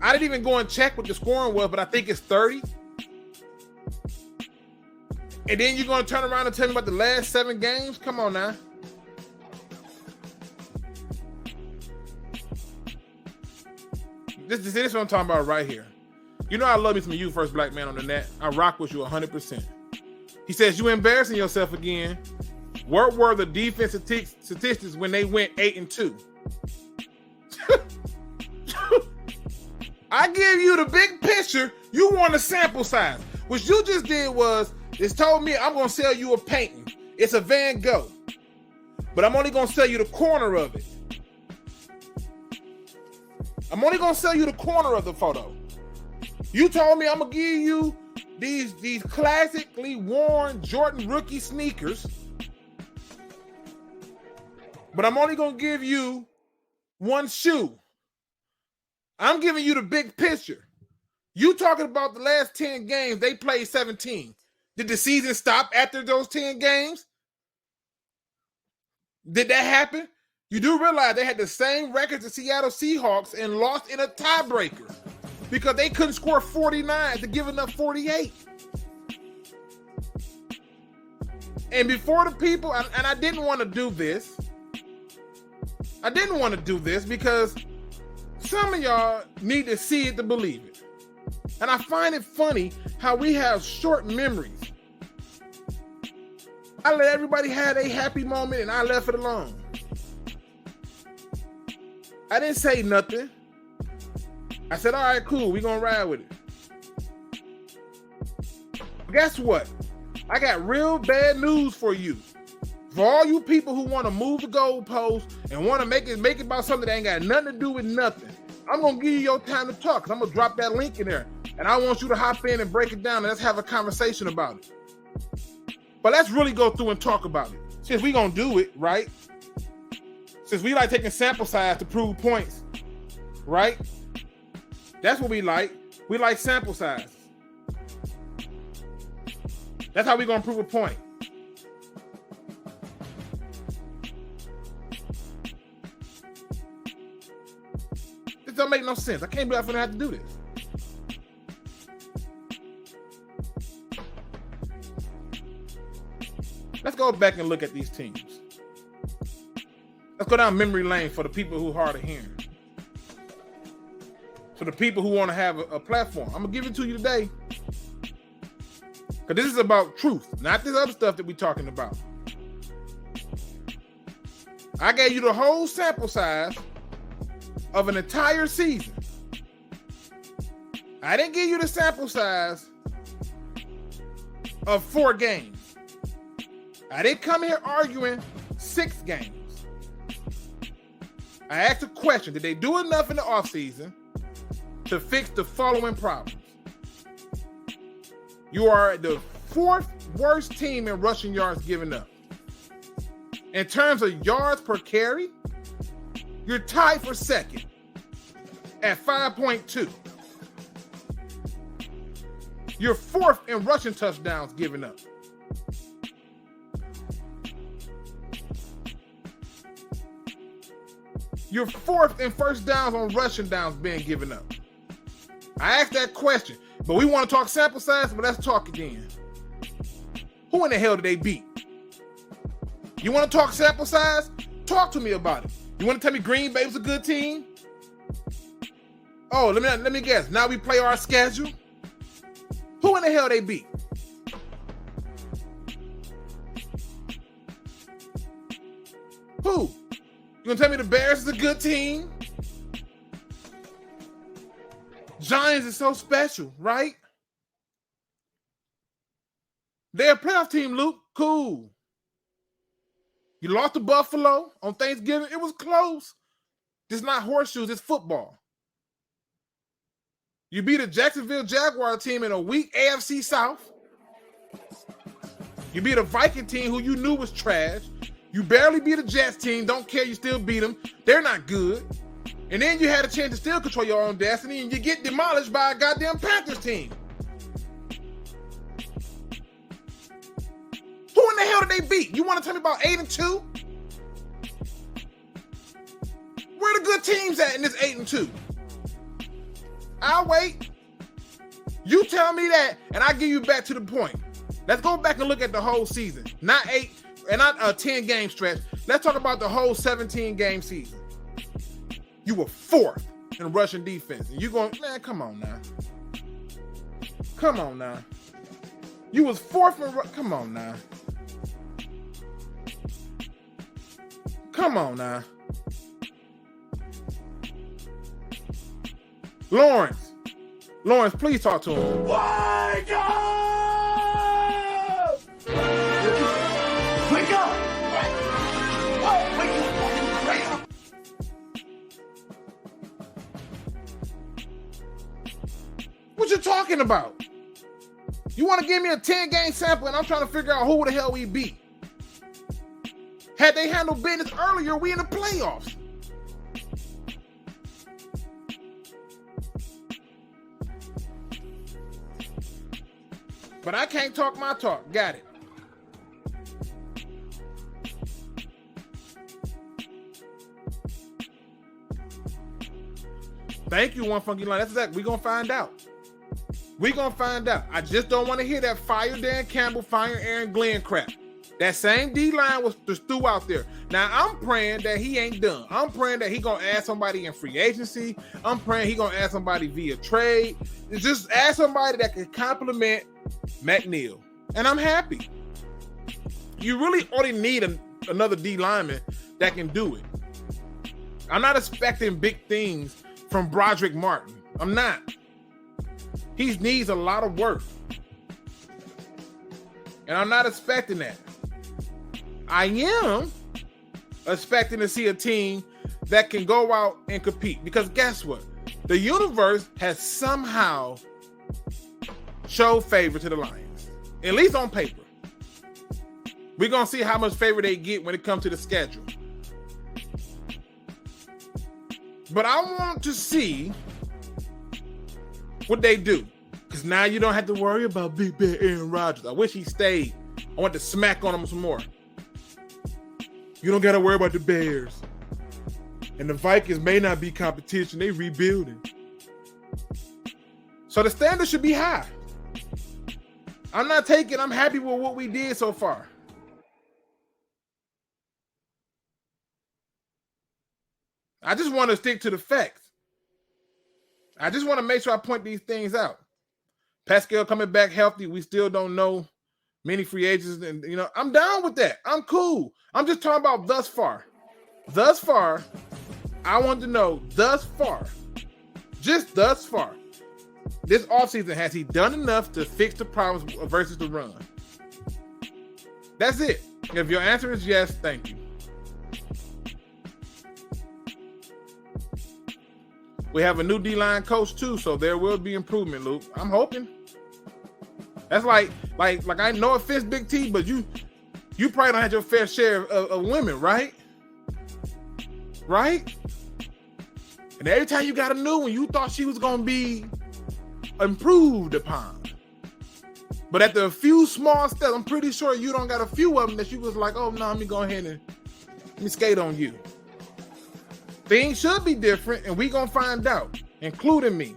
A: I didn't even go and check what the scoring was, but I think it's 30. And then you're going to turn around and tell me about the last 7 games? Come on now. This is what I'm talking about right here. You know I love me some You First Black Man on the net. I rock with you 100%. He says, you embarrassing yourself again. What were the defensive statistics when they went 8-2? I give you the big picture. You want a sample size. What you just did was, told me I'm going to sell you a painting. It's a Van Gogh. But I'm only going to sell you the corner of it. I'm only going to sell you the corner of the photo. You told me I'm going to give you these classically worn Jordan rookie sneakers. But I'm only going to give you one shoe. I'm giving you the big picture. You talking about the last 10 games, they played 17. Did the season stop after those 10 games? Did that happen? You do realize they had the same records as Seattle Seahawks and lost in a tiebreaker because they couldn't score 49 to give enough 48. And before the people, and I didn't want to do this. I didn't want to do this because some of y'all need to see it to believe it. And I find it funny how we have short memories. I let everybody have a happy moment and I left it alone. I didn't say nothing. I said, all right, cool, we're going to ride with it. Guess what? I got real bad news for you. For all you people who want to move the goalpost and want to make it about something that ain't got nothing to do with nothing, I'm going to give you your time to talk because I'm going to drop that link in there. And I want you to hop in and break it down and let's have a conversation about it. But let's really go through and talk about it. Since we going to do it, right? Since we like taking sample size to prove points, right? That's what we like. We like sample size. That's how we going to prove a point. This don't make no sense. I can't believe I'm going to have to do this. Let's go back and look at these teams. Let's go down memory lane for the people who are hard of hearing. For the people who want to have a platform. I'm going to give it to you today. Because this is about truth, not this other stuff that we're talking about. I gave you the whole sample size of an entire season. I didn't give you the sample size of 4 games. I didn't come here arguing 6 games. I asked a question. Did they do enough in the offseason to fix the following problems? You are the 4th worst team in rushing yards given up. In terms of yards per carry, you're tied for 2nd at 5.2. You're 4th in rushing touchdowns given up. You're 4th in first downs on rushing downs being given up. I asked that question, but we want to talk sample size, but let's talk again. Who in the hell did they beat? You want to talk sample size? Talk to me about it. You want to tell me Green Bay was a good team? Oh, let me guess. Now we play our schedule? Who in the hell they beat? Who? You gonna tell me the Bears is a good team? Giants is so special, right? They're a playoff team, Luke. Cool. You lost to Buffalo on Thanksgiving. It was close. It's not horseshoes, it's football. You beat a Jacksonville Jaguar team in a weak AFC South. You beat a Viking team who you knew was trash. You barely beat a Jets team. Don't care, you still beat them. They're not good. And then you had a chance to still control your own destiny, and you get demolished by a goddamn Panthers team. Who in the hell did they beat? You want to tell me about 8-2? Where the good teams at in this 8-2? I'll wait. You tell me that, and I'll give you back to the point. Let's go back and look at the whole season. Not 8 and not a 10-game stretch. Let's talk about the whole 17-game season. You were 4th in rushing defense. And you going, man, come on now. Come on now. You was 4th in come on now. Come on now. Lawrence, please talk to him.
B: Wake up! Wake up! Wake up!
A: What you talking about? You want to give me a 10-game sample and I'm trying to figure out who the hell we beat? Had they handled business earlier, we in the playoffs. But I can't talk my talk. Got it. Thank you, One Funky Line. That's exactly. We're going to find out. We're going to find out. I just don't want to hear that fire Dan Campbell, fire Aaron Glenn crap. That same D-line was just threw out there. Now, I'm praying that he ain't done. I'm praying that he going to add somebody in free agency. I'm praying he going to add somebody via trade. Just add somebody that can complement McNeil. And I'm happy. You really only need another D lineman that can do it. I'm not expecting big things from Broderick Martin. I'm not. He needs a lot of work. And I'm not expecting that. I am expecting to see a team that can go out and compete. Because guess what? The universe has somehow showed favor to the Lions. At least on paper. We're going to see how much favor they get when it comes to the schedule. But I want to see what they do. Because now you don't have to worry about Big Bad Aaron Rodgers. I wish he stayed. I want to smack on him some more. You don't got to worry about the Bears. And the Vikings may not be competition. They rebuilding. So the standard should be high. I'm happy with what we did so far. I just want to stick to the facts. I just want to make sure I point these things out. Pascal coming back healthy. We still don't know many free agents. And, I'm down with that. I'm cool. I'm just talking about thus far. Thus far, I want to know thus far. Just thus far. This offseason, has he done enough to fix the problems versus the run? That's it. If your answer is yes, thank you. We have a new D-line coach too, so there will be improvement, Luke. I'm hoping. That's like I know offense, Big T, but you probably don't have your fair share of women, right? Right? And every time you got a new one, you thought she was gonna be improved upon. But at the few small steps, I'm pretty sure you don't got a few of them that you was like, oh no, let me go ahead and let me skate on you. Things should be different, and we gonna find out, including me.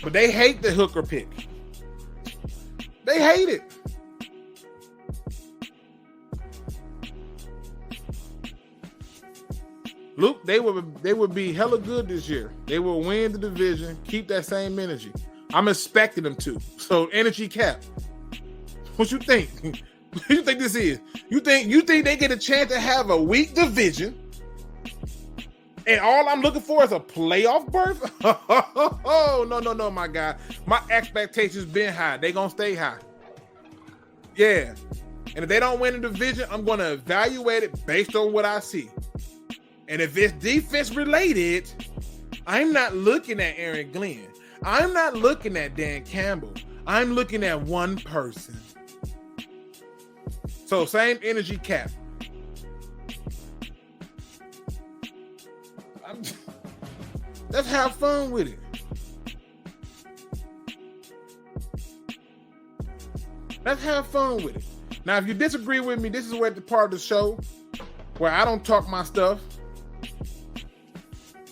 A: But they hate the Hooker pick. They hate it. Luke, they would be hella good this year. They will win the division, keep that same energy. I'm expecting them to. So energy cap. What you think? What you think this is? You think they get a chance to have a weak division? And all I'm looking for is a playoff berth? Oh, no, my guy. My expectations been high. They gonna stay high. Yeah. And if they don't win the division, I'm gonna evaluate it based on what I see. And if it's defense related, I'm not looking at Aaron Glenn. I'm not looking at Dan Campbell. I'm looking at one person. So same energy cap. Let's have fun with it. Let's have fun with it. Now, if you disagree with me, this is where the part of the show where I don't talk my stuff.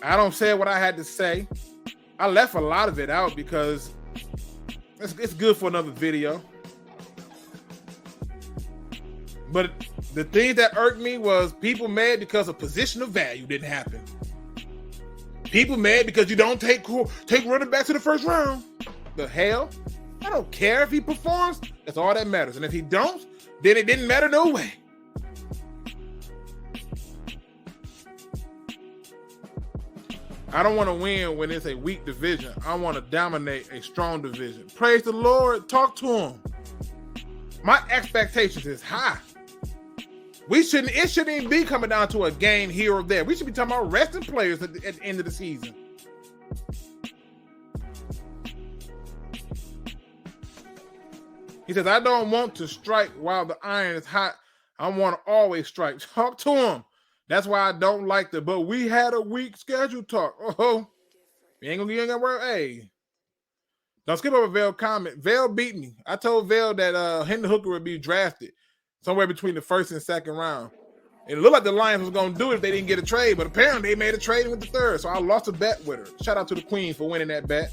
A: I don't say what I had to say. I left a lot of it out because it's good for another video. But the thing that irked me was people mad because a position of value didn't happen. People mad because you don't take running back to the first round. The hell? I don't care if he performs. That's all that matters. And if he don't, then it didn't matter no way. I don't want to win when it's a weak division. I want to dominate a strong division. Praise the Lord. Talk to him. My expectations is high. It shouldn't even be coming down to a game here or there. We should be talking about resting players at the end of the season. He says, I don't want to strike while the iron is hot. I want to always strike. Talk to him. That's why I don't like the, but we had a weak schedule talk. Oh, you ain't gonna work. Hey, don't skip over Vail comment. Vail beat me. I told Vail that Hendon Hooker would be drafted somewhere between the first and second round. It looked like the Lions was going to do it if they didn't get a trade, but apparently they made a trade with the third, so I lost a bet with her. Shout out to the Queen for winning that bet.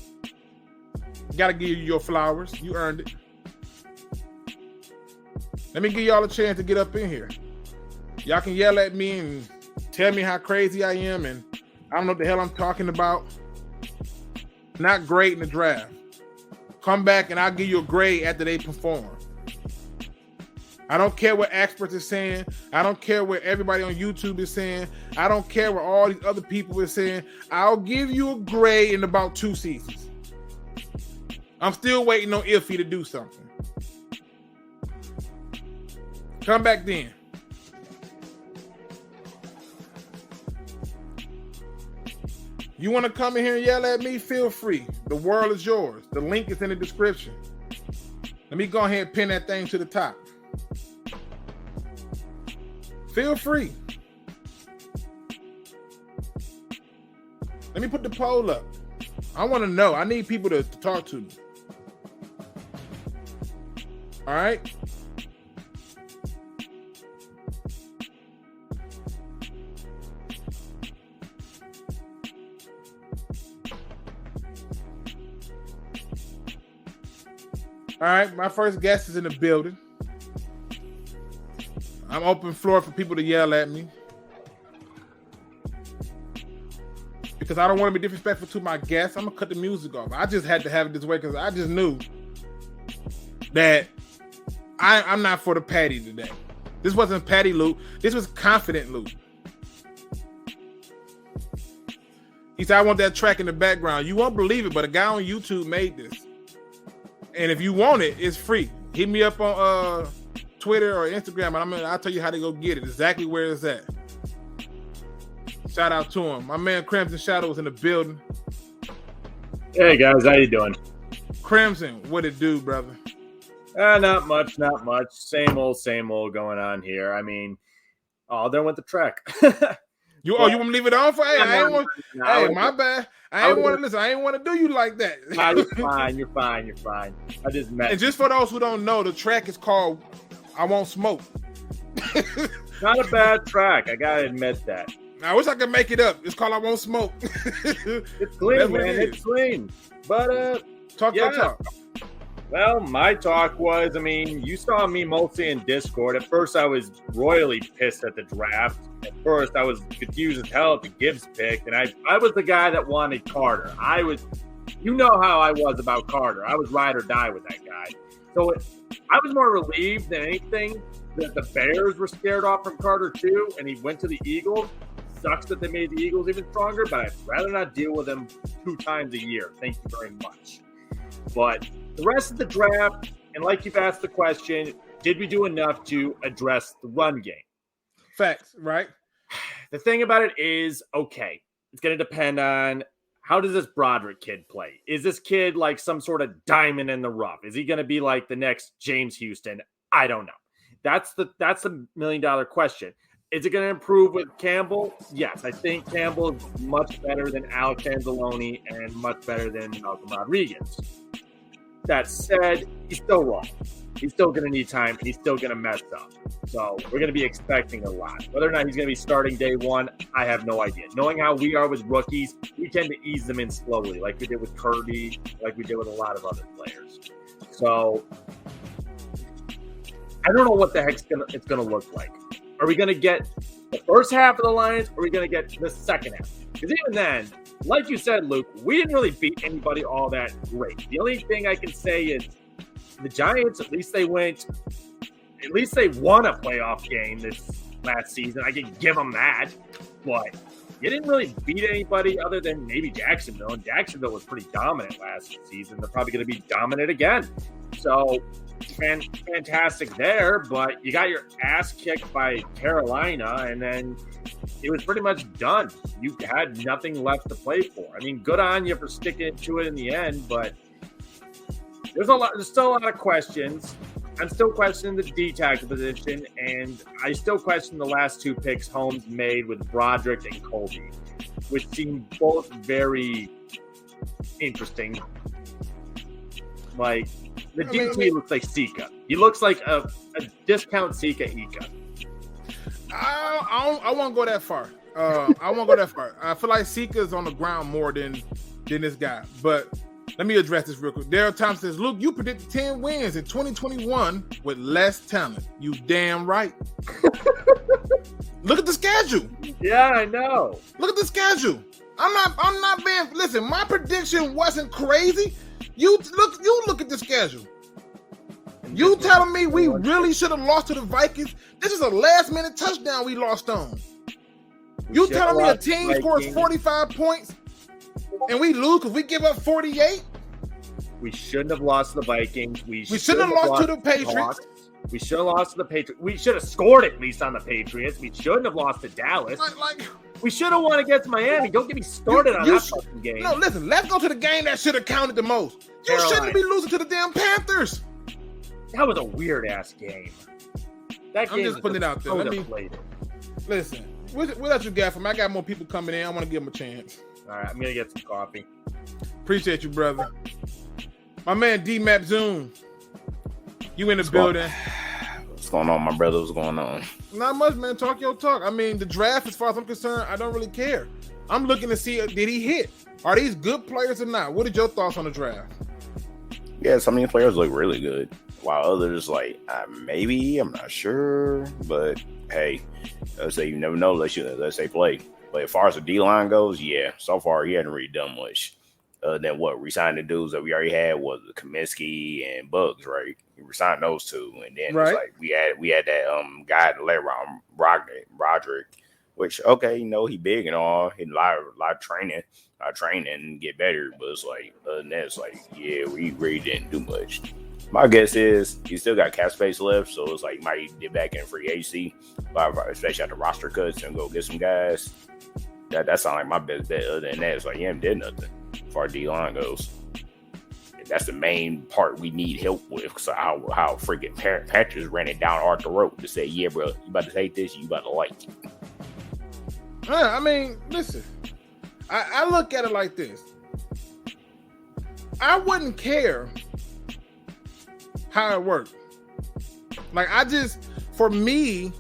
A: Got to give you your flowers. You earned it. Let me give y'all a chance to get up in here. Y'all can yell at me and tell me how crazy I am, and I don't know what the hell I'm talking about. Not great in the draft. Come back and I'll give you a grade after they perform. I don't care what experts are saying. I don't care what everybody on YouTube is saying. I don't care what all these other people are saying. I'll give you a grade in about 2 seasons. I'm still waiting on Iffy to do something. Come back then. You want to come in here and yell at me? Feel free. The world is yours. The link is in the description. Let me go ahead and pin that thing to the top. Feel free. Let me put the poll up. I want to know. I need people to talk to me. All right? All right, my first guest is in the building. I'm open floor for people to yell at me because I don't want to be disrespectful to my guests. I'm going to cut the music off. I just had to have it this way because I just knew that I'm not for the Patty today. This wasn't Patty Luke. This was confident Luke. He said, I want that track in the background. You won't believe it, but a guy on YouTube made this. And if you want it, it's free. Hit me up on Twitter or Instagram, and I'll tell you how to go get it, exactly where it's at. Shout out to him. My man Crimson Shadow was in the building.
C: Hey guys, how you doing?
A: Crimson, what it do, brother?
C: Not much. Same old going on here. I mean, there went the track.
A: You want me to leave it on for? Hey, my bad. I ain't want to do you like that.
C: Nah, you're fine. I just met.
A: And just for those who don't know, the track is called "I Won't Smoke."
C: Not a bad track. I gotta admit that.
A: I wish I could make it up. It's called "I Won't Smoke."
C: It's clean, man. It's clean. But
A: talk.
C: Well, my talk was, you saw me mostly in Discord. At first, I was royally pissed at the draft. at first I was confused as hell at the Gibbs pick, and I was the guy that wanted Carter. You know how I was about Carter. I was ride or die with that guy. So I was more relieved than anything that the Bears were scared off from Carter too, and he went to the Eagles. Sucks that they made the Eagles even stronger, but I'd rather not deal with them 2 times a year. Thank you very much. But the rest of the draft, and like you've asked the question, did we do enough to address the run game?
A: Facts, right?
C: The thing about it is, okay, it's going to depend on how does this Broderick kid play? Is this kid like some sort of diamond in the rough? Is he going to be like the next James Houston? I don't know. That's the $1 million question. Is it going to improve with Campbell? Yes, I think Campbell is much better than Alex Anzalone and much better than Malcolm Rodriguez. That said, he's still wrong. He's still going to need time, and he's still going to mess up. So we're going to be expecting a lot. Whether or not he's going to be starting day one, I have no idea. Knowing how we are with rookies, we tend to ease them in slowly, like we did with Kirby, like we did with a lot of other players. So I don't know what the heck it's going to look like. Are we going to get the first half of the Lions, or are we going to get the second half? Because even then, like you said, Luke, we didn't really beat anybody all that great. The only thing I can say is the Giants, at least they won a playoff game this last season. I can give them that. But you didn't really beat anybody other than maybe Jacksonville. And Jacksonville was pretty dominant last season. They're probably going to be dominant again. So fantastic there, but you got your ass kicked by Carolina, and then it was pretty much done. You had nothing left to play for. I mean, good on you for sticking to it in the end, but there's still a lot of questions. I'm still questioning the D-tackle position, and I still question the last 2 picks Holmes made with Broderick and Colby, which seem both very interesting. Like, the DT looks like Sika. He looks like a discount Sika Ika.
A: I won't go that far. I won't go that far. I feel like Sika's on the ground more than this guy. But let me address this real quick. Daryl Thompson says, Luke, you predicted 10 wins in 2021 with less talent. You damn right. Look at the schedule.
C: Yeah, I know.
A: Look at the schedule. I'm not being, listen, my prediction wasn't crazy. You look at the schedule. You telling me we really should have lost to the Vikings? This is a last-minute touchdown we lost on. You telling me a team scores 45 points and we lose because we give up 48?
C: We shouldn't have lost to the Vikings. We
A: shouldn't have lost to the Patriots.
C: We should have lost to the Patriots. We should have scored at least on the Patriots. We shouldn't have lost to Dallas. We should have won against Miami. Don't get me started on that fucking game.
A: No, listen, let's go to the game that should have counted the most. You shouldn't be losing to the damn Panthers.
C: That was a weird-ass game. That game
A: I'm just putting it out there. Listen, what else you got for me? I got more people coming in. I want to give them a chance.
C: All right, I'm going to get some coffee.
A: Appreciate you, brother. My man, D-Map Zoom. You in the building.
D: What's going on, my brother? What's going on?
A: Not much, man. Talk your talk. I mean, the draft, as far as I'm concerned, I don't really care. I'm looking to see, did he hit? Are these good players or not? What are your thoughts on the draft?
D: Yeah, some of these players look really good, while others, like, maybe, I'm not sure. But, hey, let's say you never know unless they play. But as far as the D-line goes, yeah, so far he hadn't really done much. Than what resigning the dudes that we already had was Kaminsky and Bugs, right? We resigned those 2, and then it's like we had that guy to let around Broderick, which okay, he big and all, he a lot of training and get better, but it's like other than that, it's like yeah, we really didn't do much. My guess is he still got cap space left, so it's like he might get back in free agency, especially at the roster cuts and go get some guys. That sounds like my best bet. Other than that, it's like he haven't did nothing as far as D-line goes. And that's the main part we need help with. So how freaking Panthers ran it down our throat to say, yeah, bro, you about to take this, you about to like it.
A: I mean, listen, I look at it like this. I wouldn't care how it worked. Like, for me,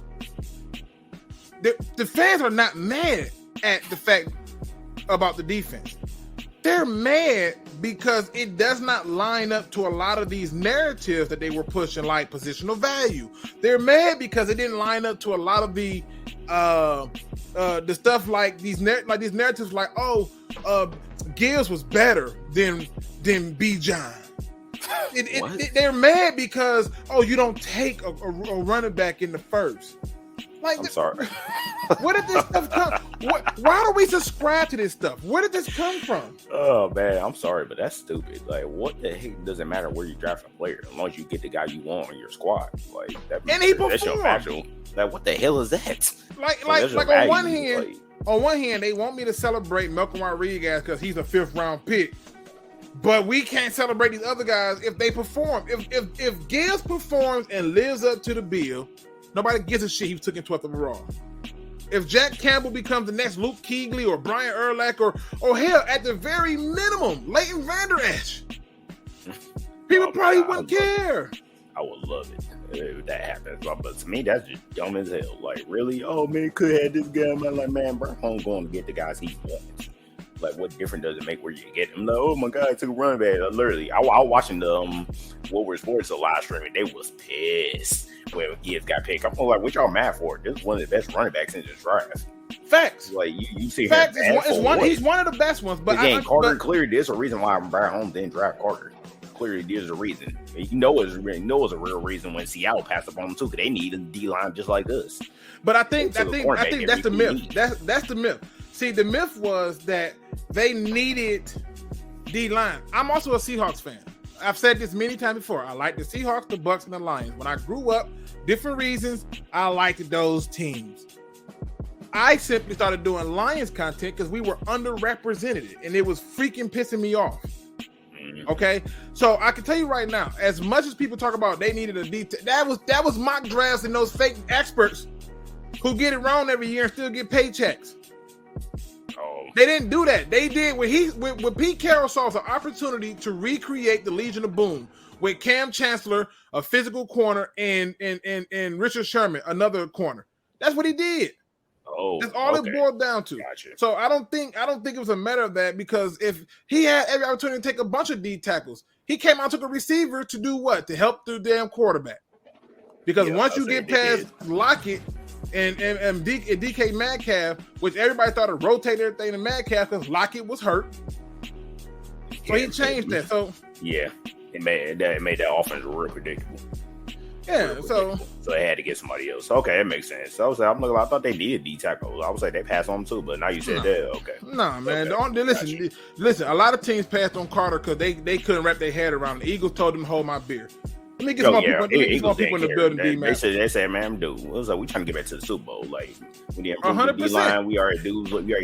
A: the fans are not mad at the fact about the defense. They're mad because it does not line up to a lot of these narratives that they were pushing, like positional value. They're mad because it didn't line up to a lot of the stuff like these narratives, like Gibbs was better than Bijan. They're mad because you don't take a running back in the first. Like,
D: I'm sorry.
A: Where did this stuff come? Why do we subscribe to this stuff? Where did this come from?
D: Oh man, I'm sorry, but that's stupid. Like, what the heck does it matter where you draft a player as long as you get the guy you want on your squad? Like that,
A: and he
D: that's your
A: performed.
D: factual. Like, what the hell is that?
A: Like
D: value.
A: on one hand, they want me to celebrate Malcolm Rodriguez because he's a 5th round pick, but we can't celebrate these other guys if they perform. If Gibbs performs and lives up to the bill, nobody gives a shit he took in 12th overall. If Jack Campbell becomes the next Luke Kuechly or Brian Urlacher or hell, at the very minimum, Leighton Vander Esch, people probably wouldn't care.
D: I would love it if that happens, but to me, that's just dumb as hell. Like, really? Oh man, could have this guy. I'm like, man, Brown going to get the guys he wants. Like, what difference does it make where you get him? Like, oh my God, I took a running back. Literally, I was watching the What We're Sports live streaming. They was pissed when Gibbs got picked. I'm like, what y'all mad for? This is one of the best running backs in this draft.
A: Facts.
D: Like, you see,
A: facts. He's one of the best ones. But
D: Carter clearly there's a reason why Brian Holmes didn't draft Carter. Clearly, there's a reason. You know, it's a real reason when Seattle passed up on him too, because they need a D line just like us.
A: But I think that's the myth. That's the myth. See, the myth was that they needed D-line. I'm also a Seahawks fan. I've said this many times before. I like the Seahawks, the Bucks, and the Lions. When I grew up, different reasons, I liked those teams. I simply started doing Lions content because we were underrepresented, and it was freaking pissing me off. Okay, so I can tell you right now, as much as people talk about they needed a detail, that was mock drafts and those fake experts who get it wrong every year and still get paychecks. They didn't do that. They did when Pete Carroll saw an opportunity to recreate the Legion of Boom with Cam Chancellor, a physical corner, and Richard Sherman, another corner. That's what he did. That's all it boiled down to.
D: Gotcha.
A: So I don't think it was a matter of that, because if he had every opportunity to take a bunch of D tackles, he came out and took a receiver to do what? To help the damn quarterback. Because once you get past Lockett and DK Metcalf, which everybody thought to rotate everything to Metcalf because Lockett was hurt. So he changed that. So
D: yeah, it made that offense real predictable.
A: Yeah, so
D: they had to get somebody else. Okay, that makes sense. So I thought they needed D tackle. I would say they passed on too, but now you said that. Okay.
A: Nah, man.
D: Okay.
A: Listen. A lot of teams passed on Carter because they couldn't wrap their head around it. The Eagles told them to hold my beer. Let me get some people in the building.
D: They said, man, dude, it was like we trying to get back to the Super Bowl. Like we didn't improve the D line. We already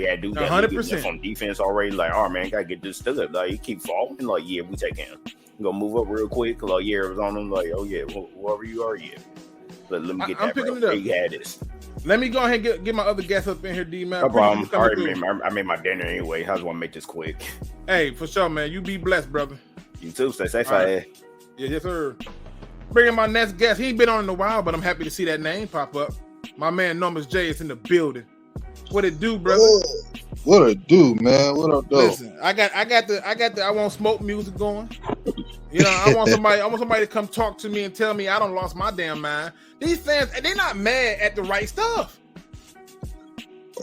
D: had dudes 100% on defense already. Like, all right, man, gotta get this stood. Like, you keep falling. Like, yeah, we take him. We gonna move up real quick. Like, yeah, it was on them. Like, oh yeah, whoever you are, yeah. But let me get that. Picking it up. You had this.
A: Let me go ahead and get my other guests up in here, D-Man.
D: No problem. I made my dinner anyway. I just want to make this quick.
A: Hey, for sure, man. You be blessed, brother.
D: You too. Stay safe.
A: Right. Yeah, yes, sir. Bringing my next guest. He ain't been on in a while, but I'm happy to see that name pop up. My man Normus J is in the building. What it do, brother?
E: What it do, man? What up, though?
A: Listen, I got the I want smoke music going. You know, I want somebody to come talk to me and tell me I don't lost my damn mind. These fans, they're not mad at the right stuff.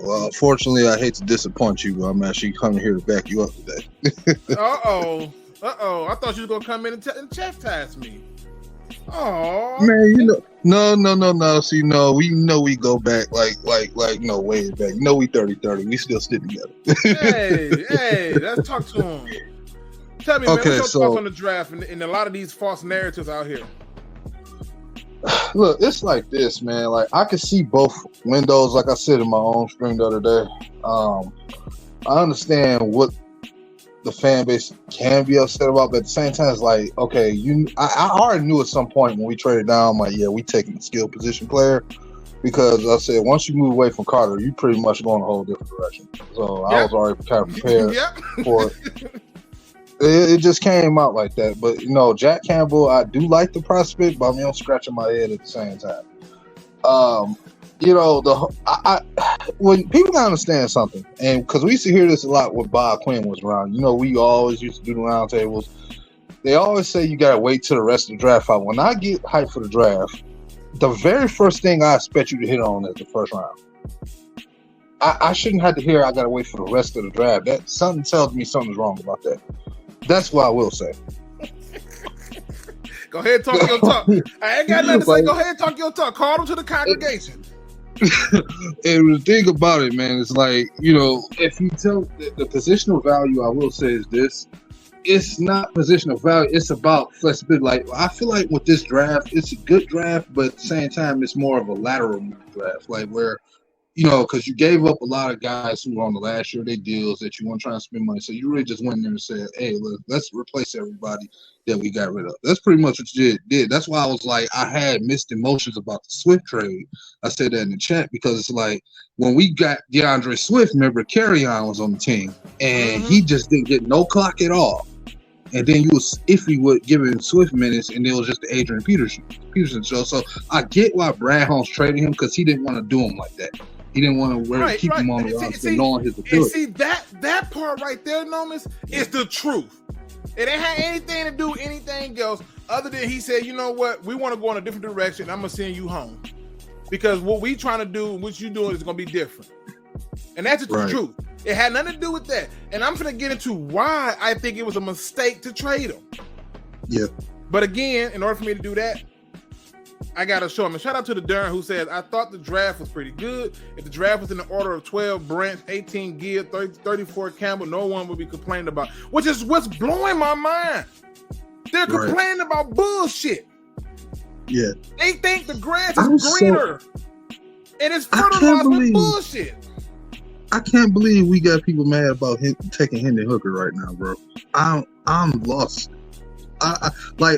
E: Well, unfortunately, I hate to disappoint you, but I'm actually coming here to back you up today.
A: Uh-oh. I thought you was gonna come in and chastise me. Oh
E: man, you know, no. See, no, we know we go back like no way back. You know, we 30-30. We still stick together.
A: hey, let's talk to him. Tell me, man, what's your thoughts on the draft and a lot of these false narratives out here?
E: Look, it's like this, man. Like, I can see both windows. Like I said in my own stream the other day, I understand what the fan base can be upset about, but at the same time, it's like, okay, I already knew at some point when we traded down, like, yeah, we taking a skill position player, because I said once you move away from Carter, you pretty much going a whole different direction. So I was already kind of prepared for it. It just came out like that. But you know, Jack Campbell, I do like the prospect, but I'm scratching my head at the same time. you know, when people gotta understand something, and because we used to hear this a lot when Bob Quinn was around, you know, we always used to do the round tables. They always say you gotta wait till the rest of the draft out. When I get hyped for the draft, the very first thing I expect you to hit on is the first round. I shouldn't have to hear I gotta wait for the rest of the draft. That something tells me something's wrong about that. That's what I will say.
A: Go ahead and talk your talk. I ain't got nothing to say. Go ahead and talk your talk. Call them to the congregation.
E: And the thing about it, man, is like, you know, if you tell the positional value, I will say is this. It's not positional value. It's about flexibility. Like, I feel like with this draft, it's a good draft, but at the same time, it's more of a lateral draft. Like where, you know, because you gave up a lot of guys who were on the last year of their deals that you weren't trying to spend money. So you really just went in there and said, hey, look, let's replace everybody that we got rid of. That's pretty much what you did. That's why I was like, I had mixed emotions about the Swift trade. I said that in the chat because it's like when we got DeAndre Swift, remember, Carry-On was on the team, and he just didn't get no clock at all. And then you was iffy with giving Swift minutes, and it was just the Adrian Peterson show. So I get why Brad Holmes traded him because he didn't want to do him like that. He didn't want to keep him on the roster, knowing his ability.
A: And see, that part right there, Nomis, is the truth. It ain't had anything to do with anything else other than he said, you know what, we want to go in a different direction. I'm going to send you home. Because what we trying to do and what you doing is going to be different. And that's the truth. It had nothing to do with that. And I'm going to get into why I think it was a mistake to trade him.
E: Yeah.
A: But again, in order for me to do that, I got to show him. And shout out to the Darren who says, I thought the draft was pretty good. If the draft was in the order of 12 Brent, 18 Gill, 34 Campbell, no one would be complaining about. Which is what's blowing my mind. They're complaining about bullshit.
E: Yeah.
A: They think the grass is greener. And it's fertilized with bullshit.
E: I can't believe we got people mad about taking Hendon Hooker right now, bro. I'm lost. I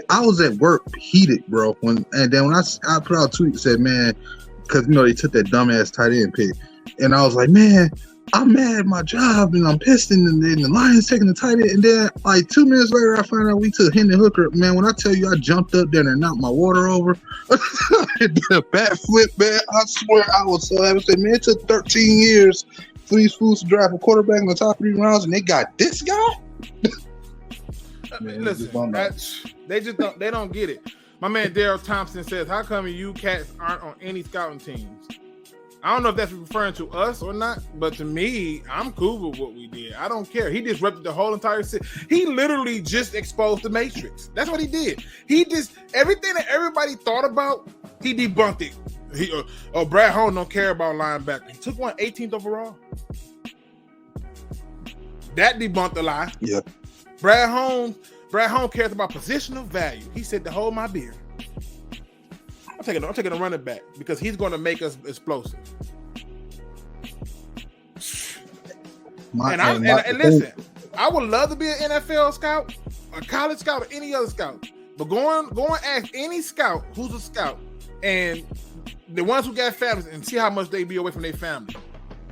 E: was at work heated, bro. And then when I put out a tweet and said, man, because you know they took that dumbass tight end pick, and I was like, man, I'm mad at my job and I'm pissed, and the Lions taking the tight end, and then like 2 minutes later I find out we took Hendon Hooker. Man, when I tell you I jumped up there and knocked my water over, did a bat flip, man. I swear I was so happy. I said, man, it took 13 years for these fools to draft a quarterback in the top 3 rounds, and they got this guy.
A: Man, listen, they don't get it. My man Daryl Thompson says, how come you cats aren't on any scouting teams? I don't know if that's referring to us or not, but to me, I'm cool with what we did. I don't care. He disrupted the whole entire city. He literally just exposed the Matrix. That's what he did. He just, everything that everybody thought about, he debunked it. Brad Holmes don't care about linebacker. He took one 18th overall. That debunked the lie.
E: Yep.
A: Brad Holmes cares about positional value. He said to hold my beer. I'm taking a running back because he's going to make us explosive. And listen, I would love to be an NFL scout, a college scout, or any other scout. But go and ask any scout who's a scout, and the ones who got families, and see how much they be away from their family.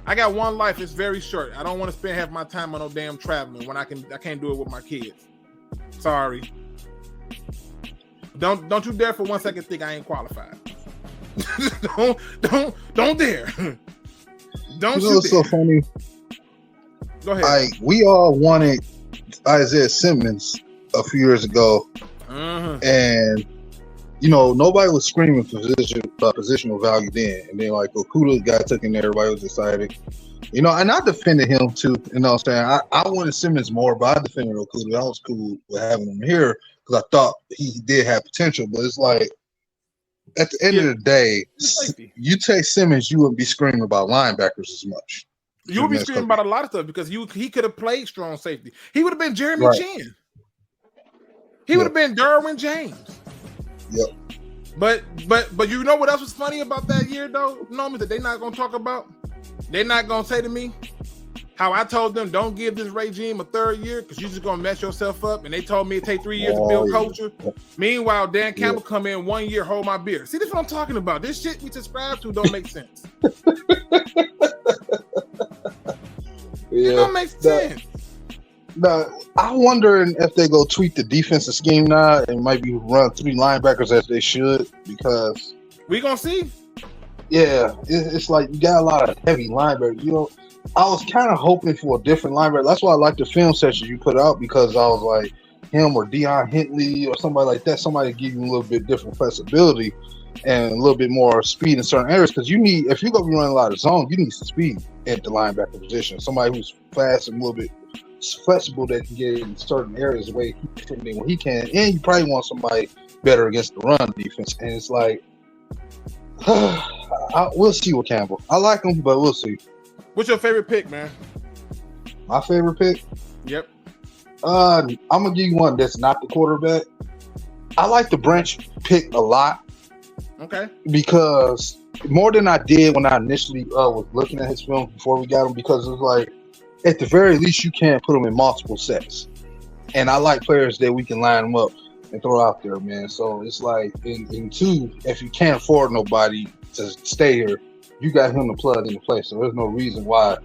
A: I got one life. It's very short. I don't want to spend half my time on no damn traveling when I can't do it with my kids. Sorry. Don't you dare for 1 second think I ain't qualified. don't dare. Don't you
E: what's so funny?
A: Go ahead.
E: We all wanted Isaiah Simmons a few years ago, and you know nobody was screaming for positional value then. And then like Okudah got taken there, everybody was excited. You know, and I defended him too. You know what I'm saying? I wanted Simmons more, but I defended Okudah. I was cool with having him here because I thought he did have potential. But it's like at the end of the day, you take Simmons, you wouldn't be screaming about linebackers as much.
A: You would be screaming about a lot of stuff because he could have played strong safety. He would have been Jeremy Chin. He would have been Derwin James.
E: Yep.
A: But you know what else was funny about that year though? That they're not gonna talk about? They're not gonna say to me how I told them don't give this regime a 3rd year because you're just gonna mess yourself up. And they told me it take 3 years to build culture. Meanwhile, Dan Campbell come in 1 year, hold my beer. See, this is what I'm talking about. This shit we subscribe to don't make sense. It don't make sense.
E: Now, I wonder if they go tweak the defensive scheme now and maybe run 3 linebackers as they should because
A: we gonna see.
E: Yeah, it's like you got a lot of heavy linebackers. You know, I was kind of hoping for a different linebacker. That's why I like the film session you put out, because I was like him or Deion Hentley or somebody like that. Somebody give you a little bit different flexibility and a little bit more speed in certain areas. Because you need, if you're gonna be running a lot of zone, you need some speed at the linebacker position. Somebody who's fast and a little bit flexible that can get in certain areas the way he can. And you probably want somebody better against the run defense. And it's like, we'll see with Campbell. I like him, but we'll see.
A: What's your favorite pick, man?
E: My favorite pick?
A: Yep.
E: I'm gonna give you one that's not the quarterback. I like the Branch pick a lot.
A: Okay.
E: Because more than I did when I initially was looking at his film before we got him, because it was like, at the very least, you can't put him in multiple sets. And I like players that we can line them up and throw out there, man. So it's like, in two, if you can't afford nobody to stay here, you got him to plug into play. So there's no reason why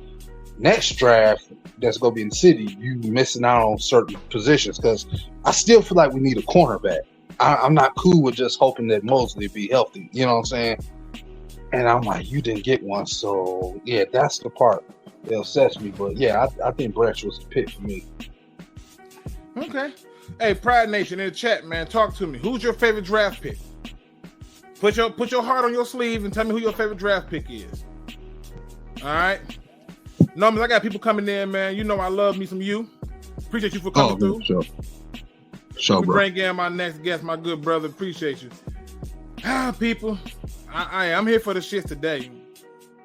E: next draft that's going to be in the city, you missing out on certain positions, because I still feel like we need a cornerback. I'm not cool with just hoping that Mosley be healthy. You know what I'm saying? And I'm like, you didn't get one. So, yeah, that's the part that upsets me. But, yeah, I think Branch was the pick for me.
A: Okay. Hey, Pride Nation in the chat, man, talk to me. Who's your favorite draft pick? Put your heart on your sleeve and tell me who your favorite draft pick is. All right. No, I got people coming in, man. You know I love me some you. Appreciate you for coming through.
E: Sure, bro.
A: Bring in my next guest, my good brother. Appreciate you. People, I'm here for the shit today.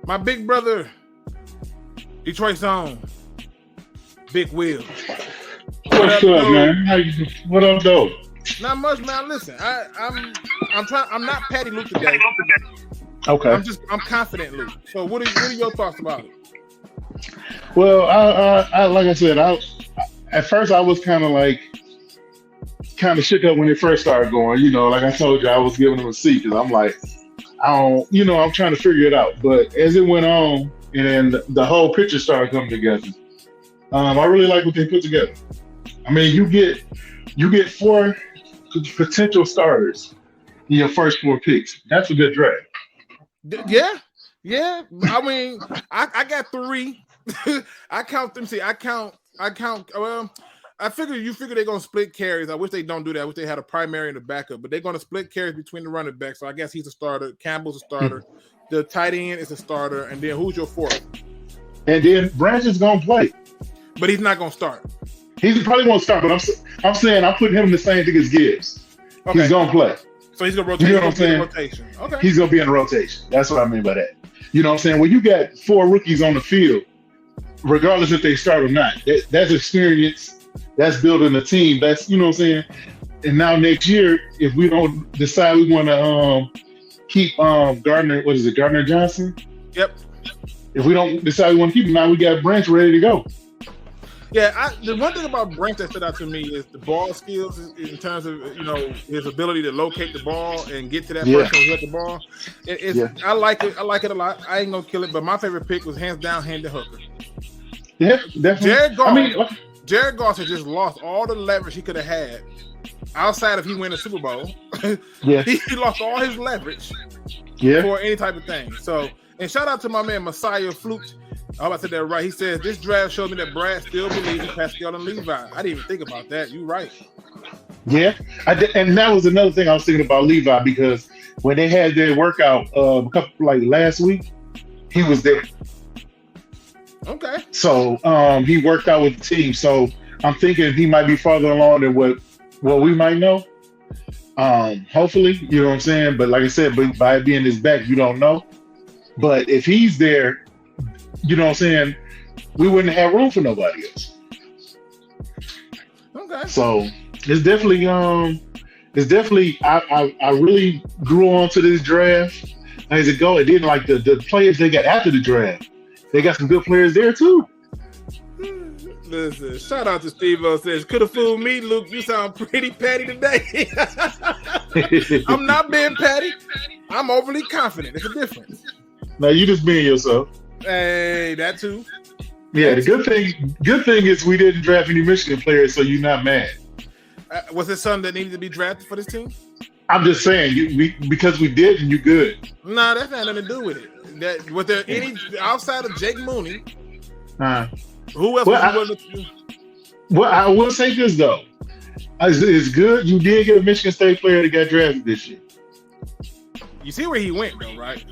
A: My big brother, Detroit's own, Big Will.
F: What's up, man? How you? What up, though?
A: Not much, man. Listen, I'm not Patty Luke today.
F: Okay.
A: I'm confident, Luke. So what are your thoughts about it?
F: Well, I like I said, at first I was kind of shook up when it first started going. You know, like I told you, I was giving them a C because I'm like, I'm trying to figure it out. But as it went on and the whole picture started coming together, I really like what they put together. I mean, you get 4 potential starters in your first 4 picks. That's a good draft.
A: Yeah. I mean, I got 3. I count them. See, I count. Well, I figure they're gonna split carries. I wish they don't do that. I wish they had a primary and a backup, but they're gonna split carries between the running backs. So I guess he's a starter. Campbell's a starter. The tight end is a starter, and then who's your 4th?
F: And then Branch is gonna play,
A: but he's not gonna start.
F: He probably won't start, but I'm saying I'm putting him in the same thing as Gibbs. Okay. He's gonna play.
A: So he's gonna rotate.
F: You know what I'm saying?
A: Rotation. Okay.
F: He's gonna be in the rotation. That's what I mean by that. You know what I'm saying? When you got 4 rookies on the field, regardless if they start or not, that's experience. That's building a team. That's, you know what I'm saying? And now next year, if we don't decide we want to keep Gardner, Gardner Johnson?
A: Yep.
F: If we don't decide we want to keep him, now we got Branch ready to go.
A: Yeah, the one thing about Branch that stood out to me is the ball skills in terms of, his ability to locate the ball and get to that person who hit the ball. I like it. I like it a lot. I ain't gonna kill it, but my favorite pick was hands down Hendon Hooker.
F: Yeah, definitely.
A: Jared Goff had just lost all the leverage he could have had outside of he win a Super Bowl.
F: Yeah,
A: he lost all his leverage for any type of thing. So, and shout out to my man Messiah Flute. I hope I said that right. He says this draft showed me that Brad still believes in Pascal and Levi. I didn't even think about that. You're right.
F: Yeah, I did, and that was another thing I was thinking about Levi, because when they had their workout last week, he was there.
A: Okay.
F: So he worked out with the team. So I'm thinking he might be farther along than what we might know. Hopefully, you know what I'm saying? But like I said, by it being his back, you don't know. But if he's there, you know what I'm saying, we wouldn't have room for nobody else.
A: Okay.
F: So it's definitely I really grew on to this draft as it go. And then like the players they got after the draft. They got some good players there too.
A: Listen, shout out to Steve-O says, could have fooled me, Luke. You sound pretty petty today. I'm not being petty. I'm overly confident. It's a difference.
F: No, you just being yourself.
A: Hey, that too.
F: Yeah, the good thing is we didn't draft any Michigan players, so you're not mad.
A: Was it something that needed to be drafted for this team?
F: I'm just saying, because we did, and you good.
A: Nah, that's not nothing to do with it. That was there any outside of Jake Mooney? Who else
F: Well,
A: was you?
F: Well, I will say this though, it's good. You did get a Michigan State player that got drafted this year.
A: You see where he went though, right?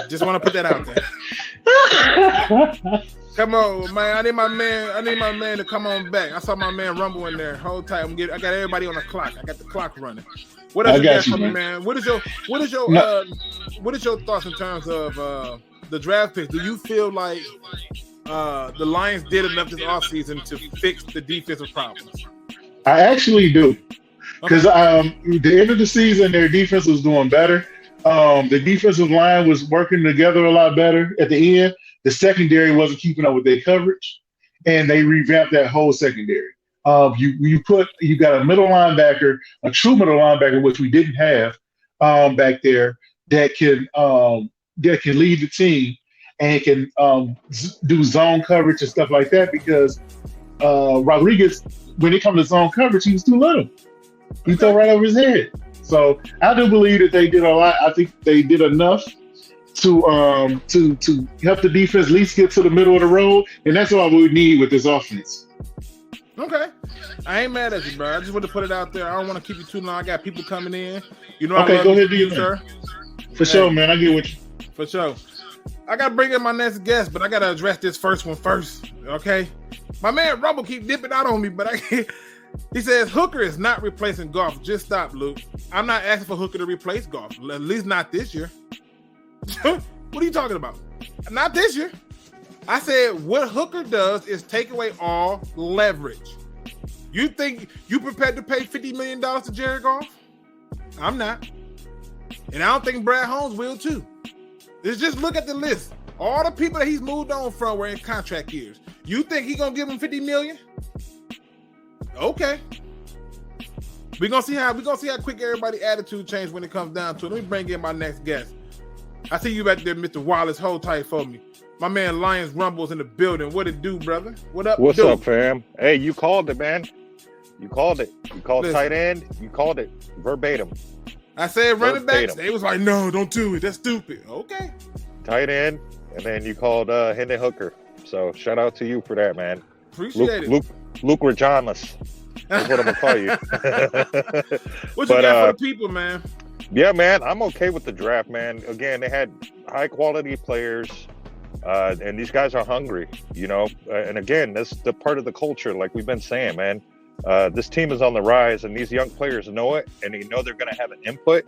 A: Just want to put that out there. Come on, man. I need my man to come on back. I saw my man Rumble in there. Hold tight. I got everybody on the clock. I got the clock running. What else
F: I
A: you
F: got
A: got
F: you,
A: for me,
F: man.
A: man? What is your thoughts in terms of the draft picks? Do you feel like the Lions did enough this offseason to fix the defensive problems?
F: I actually do. Because the end of the season, their defense was doing better. The defensive line was working together a lot better at the end. The secondary wasn't keeping up with their coverage, and they revamped that whole secondary. You got a middle linebacker, a true middle linebacker, which we didn't have back there, that can lead the team and can do zone coverage and stuff like that. Because Rodriguez, when it comes to zone coverage, he was too little. He threw right over his head. So I do believe that they did a lot. I think they did enough to help the defense at least get to the middle of the road, and that's all we need with this offense.
A: Okay, I ain't mad at you, bro. I just want to put it out there. I don't want to keep you too long. I got people coming in. You know,
F: okay,
A: I love
F: go ahead,
A: you,
F: do
A: sir.
F: For sure, man. I get with you.
A: For sure. I gotta bring in my next guest, but I gotta address this first one first. Okay, my man Rumble keep dipping out on me, but I can't. He says Hooker is not replacing Goff. Just stop, Luke. I'm not asking for Hooker to replace Goff. At least not this year. What are you talking about? Not this year. I said what Hooker does is take away all leverage. You think you prepared to pay $50 million to Jared Goff? I'm not. And I don't think Brad Holmes will too. Just look at the list. All the people that he's moved on from were in contract years. You think he's gonna give him $50 million? Okay. We're gonna see how quick everybody's attitude change when it comes down to it. Let me bring in my next guest. I see you back there, Mr. Wallace. Hold tight for me. My man Lions Rumbles in the building. What it do, brother? What up?
G: What's up, fam? Hey, you called it, man. You called it. You called tight end. You called it verbatim.
A: I said running backs. They was like, no, don't do it. That's stupid. Okay.
G: Tight end, and then you called Hendon Hooker. So shout out to you for that, man.
A: Appreciate it.
G: Luke Rajamas. That's what I'm gonna call you.
A: What you got for the people, man?
G: Yeah, man, I'm okay with the draft, man. Again, they had high quality players, and these guys are hungry, you know. And again, that's the part of the culture, like we've been saying, man. This team is on the rise, and these young players know it, and they know they're going to have an input.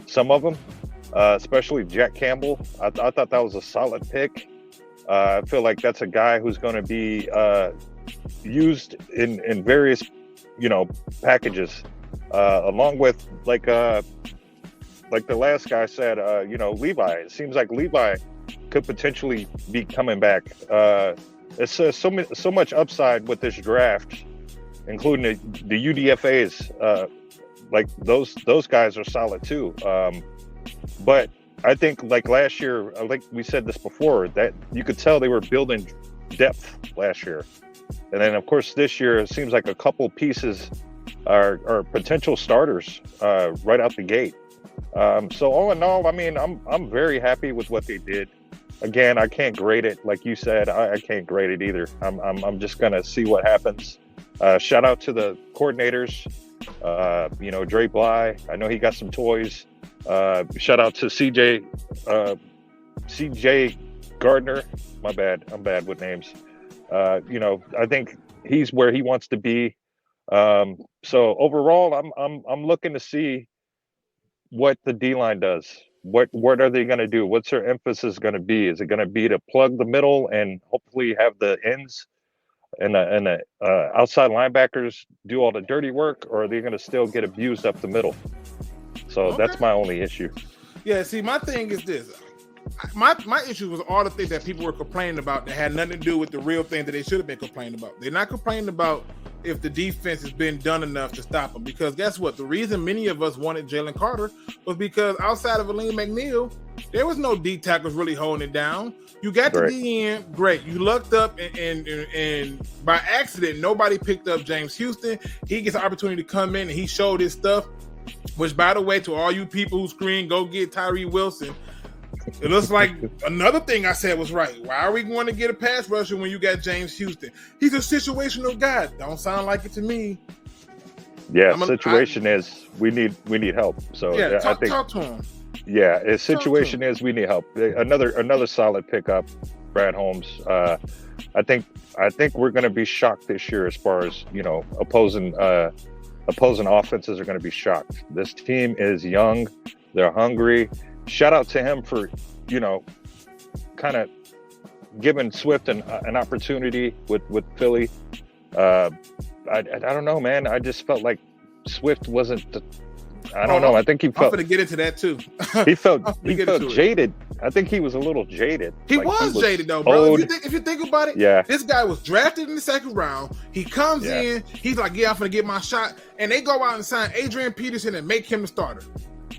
G: Some of them, especially Jack Campbell. I thought that was a solid pick. I feel like that's a guy who's going to be used in various, you know, packages, along with like the last guy said, you know, Levi. It seems like Levi could potentially be coming back. It's so much upside with this draft, including the UDFAs. Like those guys are solid too. But I think like last year, like we said this before, that you could tell they were building depth last year. And then of course this year, it seems like a couple pieces are potential starters right out the gate. So all in all, I mean, I'm very happy with what they did. Again, I can't grade it. Like you said, I can't grade it either. I'm just going to see what happens. Shout out to the coordinators, you know, Dre Bly. I know he got some toys. Shout out to CJ Gardner. My bad. I'm bad with names. You know, I think he's where he wants to be. So overall, I'm looking to see what the D-line does. What are they going to do? What's their emphasis going to be? Is it going to be to plug the middle and hopefully have the ends and the outside linebackers do all the dirty work, or are they going to still get abused up the middle? So
A: Okay.
G: That's my only issue.
A: Yeah, see, my thing is this. My issue was all the things that people were complaining about that had nothing to do with the real thing that they should have been complaining about. They're not complaining about if the defense has been done enough to stop him. Because guess what? The reason many of us wanted Jalen Carter was because outside of Aleem McNeil, there was no D tackles really holding it down. You got the D in, great. You lucked up, and by accident, nobody picked up James Houston. He gets an opportunity to come in, and he showed his stuff. Which, by the way, to all you people who scream, go get Tyree Wilson. It looks like another thing I said was right. Why are we going to get a pass rusher when you got James Houston? He's a situational guy. Don't sound like it to me.
G: Yeah, situation is we need help. So
A: yeah,
G: I think
A: talk to him.
G: Yeah, his situation is we need help. Another solid pickup, Brad Holmes. I think we're going to be shocked this year as far as opposing offenses are going to be shocked. This team is young, they're hungry. Shout out to him for kind of giving Swift an opportunity with Philly. I don't know, man. I just felt like Swift wasn't. I don't know. I think he felt.
A: I'm going to get into that too.
G: He felt jaded. I think he was a little jaded.
A: He was jaded though, bro. If you think about it, this guy was drafted in the second round. He comes in. He's like, I'm going to get my shot. And they go out and sign Adrian Peterson and make him the starter.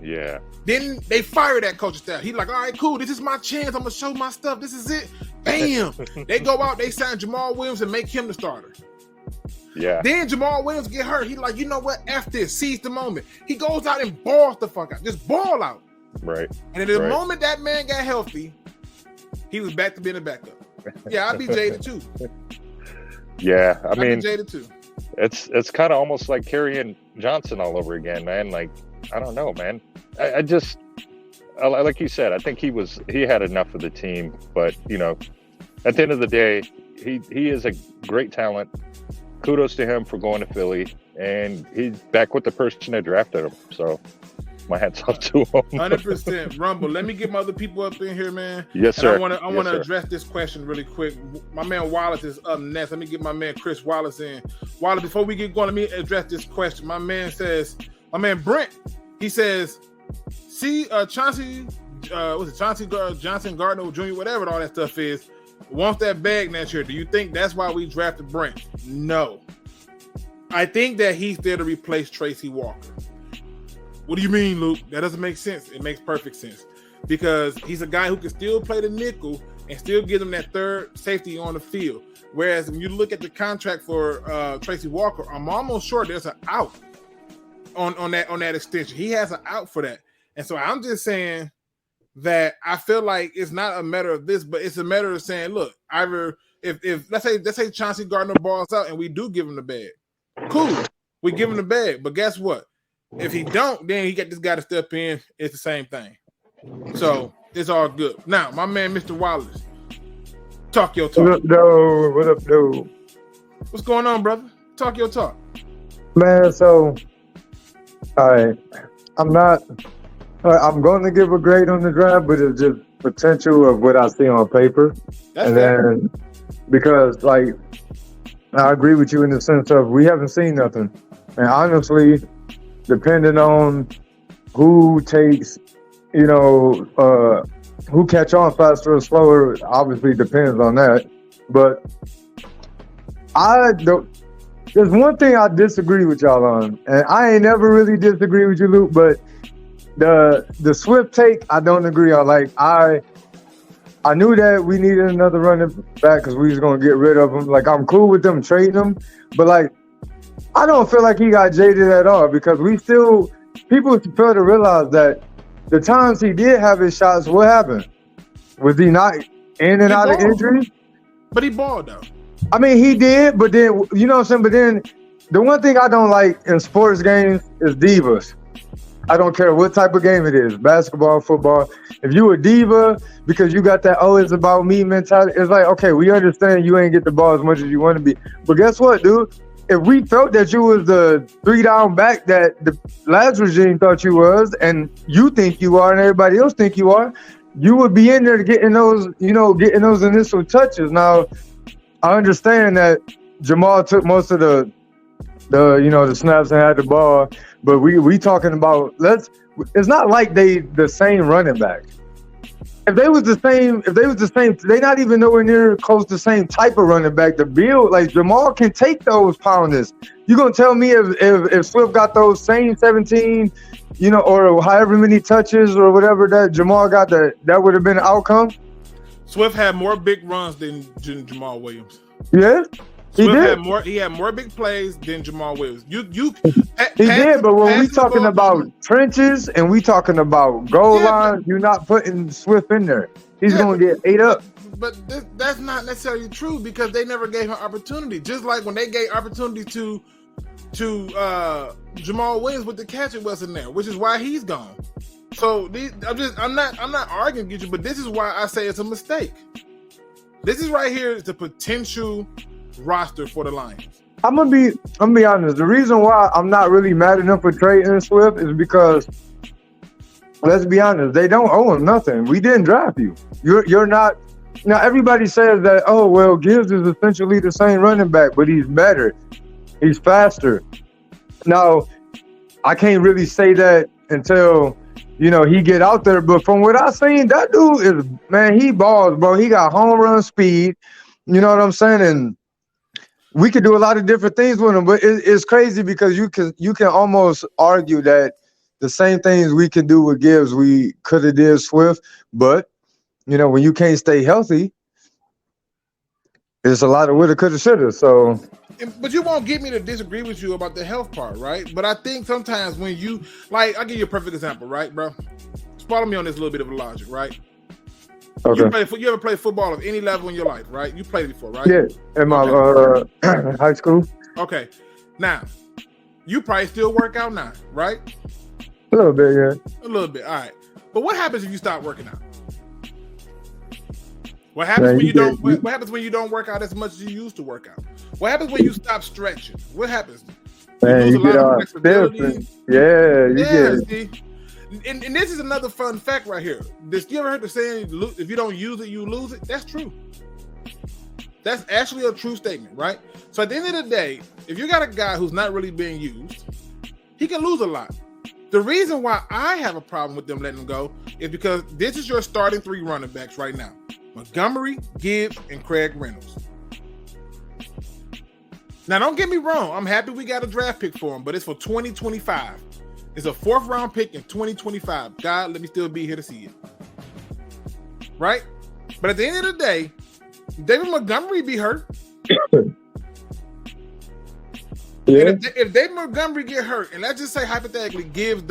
G: Yeah.
A: Then they fire that coaching staff. He's like, all right, cool. This is my chance. I'm going to show my stuff. This is it. Bam. They go out. They sign Jamal Williams and make him the starter.
G: Yeah.
A: Then Jamal Williams get hurt. He's like, you know what? F this. Seize the moment. He goes out and balls the fuck out. Just ball out.
G: Right.
A: And at the moment that man got healthy, he was back to being a backup. Yeah, I'd be jaded too.
G: Yeah, I mean,
A: be jaded too.
G: It's kind of almost like Kerryon Johnson all over again, man. Like, I don't know, man. I just, like you said, I think he had enough of the team. But at the end of the day, he is a great talent. Kudos to him for going to Philly, and he's back with the person that drafted him. So my hat's off to him.
A: 100% Rumble. Let me get my other people up in here, man.
G: Yes, sir.
A: And I want to address this question really quick. My man Wallace is up next. Let me get my man Chris Wallace in. Wallace, before we get going, let me address this question. My man Brent, he says, see, Chauncey Johnson Gardner Jr., whatever all that stuff is, wants that bag next year. Do you think that's why we drafted Brent? No. I think that he's there to replace Tracy Walker. What do you mean, Luke? That doesn't make sense. It makes perfect sense. Because he's a guy who can still play the nickel and still give them that third safety on the field. Whereas when you look at the contract for Tracy Walker, I'm almost sure there's an out on that extension. He has an out for that. And so I'm just saying that I feel like it's not a matter of this, but it's a matter of saying, look, either if let's say Chauncey Gardner balls out and we do give him the bag, cool, we give him the bag. But guess what? If he don't, then he got this guy to step in. It's the same thing. So it's all good. Now, my man, Mr. Wallace, talk your talk.
H: What up, though? What up, though?
A: What's going on, brother? Talk your talk.
H: Man, so, all right, I'm going to give a grade on the draft, but it's just potential of what I see on paper. Then, because, like, I agree with you in the sense of we haven't seen nothing. And honestly, depending on who takes, who catch on faster or slower, obviously depends on that. But there's one thing I disagree with y'all on, and I ain't never really disagree with you, Luke, but the Swift take, I don't agree on. Like, I knew that we needed another running back because we was going to get rid of him. Like, I'm cool with them trading him, but, like, I don't feel like he got jaded at all because people fail to realize that the times he did have his shots, what happened? Was he not in and out of injury?
A: But he balled, though.
H: I mean, he did, but then, you know what I'm saying? But then the one thing I don't like in sports games is divas. I don't care what type of game it is, basketball, football. If you a diva because you got that, it's about me mentality, it's like, okay, we understand you ain't get the ball as much as you want to be. But guess what, dude? If we felt that you was the 3-down back that the last regime thought you was, and you think you are, and everybody else think you are, you would be in there to getting those initial touches. Now, I understand that Jamal took most of the snaps and had the ball, but we talking about it's not like they the same running back. if they was the same, they not even nowhere near close to the same type of running back. The build, like Jamal can take those pounders. You gonna tell me if Swift got those same 17, or however many touches or whatever that Jamal got, that would have been the outcome?
A: Swift had more big runs than Jamal Williams.
H: Yeah. He
A: had more big plays than Jamal Williams. He
H: did, but when we talking about trenches and we talking about goal line, you're not putting Swift in there. He's going to get ate up.
A: But that's not necessarily true because they never gave him opportunity. Just like when they gave opportunity to Jamal Williams with the catch, it wasn't there, which is why he's gone. So I'm not arguing with you, but this is why I say it's a mistake. This is right here is the potential roster for the Lions.
H: I'm gonna be honest. The reason why I'm not really mad at them for trading Swift is because, let's be honest, they don't owe him nothing. We didn't draft you. You're not. Now everybody says that. Oh well, Gibbs is essentially the same running back, but he's better. He's faster. Now I can't really say that until he get out there. But from what I seen, that dude he balls, bro. He got home run speed. You know what I'm saying? And we could do a lot of different things with him, but it's crazy because you can almost argue that the same things we can do with Gibbs, we could have did Swift. But when you can't stay healthy, it's a lot of woulda, coulda, shoulda. So,
A: but you won't get me to disagree with you about the health part, right? But I think sometimes when you I'll give you a perfect example, right, bro? Just follow me on this little bit of logic, right?
H: Okay.
A: You ever played football of any level in your life, right? You played before, right?
H: Yeah, in my high school.
A: Okay. Now, you probably still work out now, right?
H: A little bit, yeah.
A: A little bit, all right. But what happens if you stop working out? What happens when you don't? What happens when you don't work out as much as you used to work out? What happens when you stop stretching? What happens?
H: You get out flexibility. Yeah, you get.
A: See? And this is another fun fact right here. You ever heard the saying, if you don't use it, you lose it? That's true. That's actually a true statement, right? So at the end of the day, if you got a guy who's not really being used, he can lose a lot. The reason why I have a problem with them letting him go is because this is your starting 3 running backs right now. Montgomery, Gibbs, and Craig Reynolds. Now, don't get me wrong. I'm happy we got a draft pick for him, but it's for 2025. It's a 4th round pick in 2025. God, let me still be here to see it. Right? But at the end of the day, David Montgomery be hurt.
H: Yeah.
A: If David Montgomery get hurt, and let's just say hypothetically, Gibbs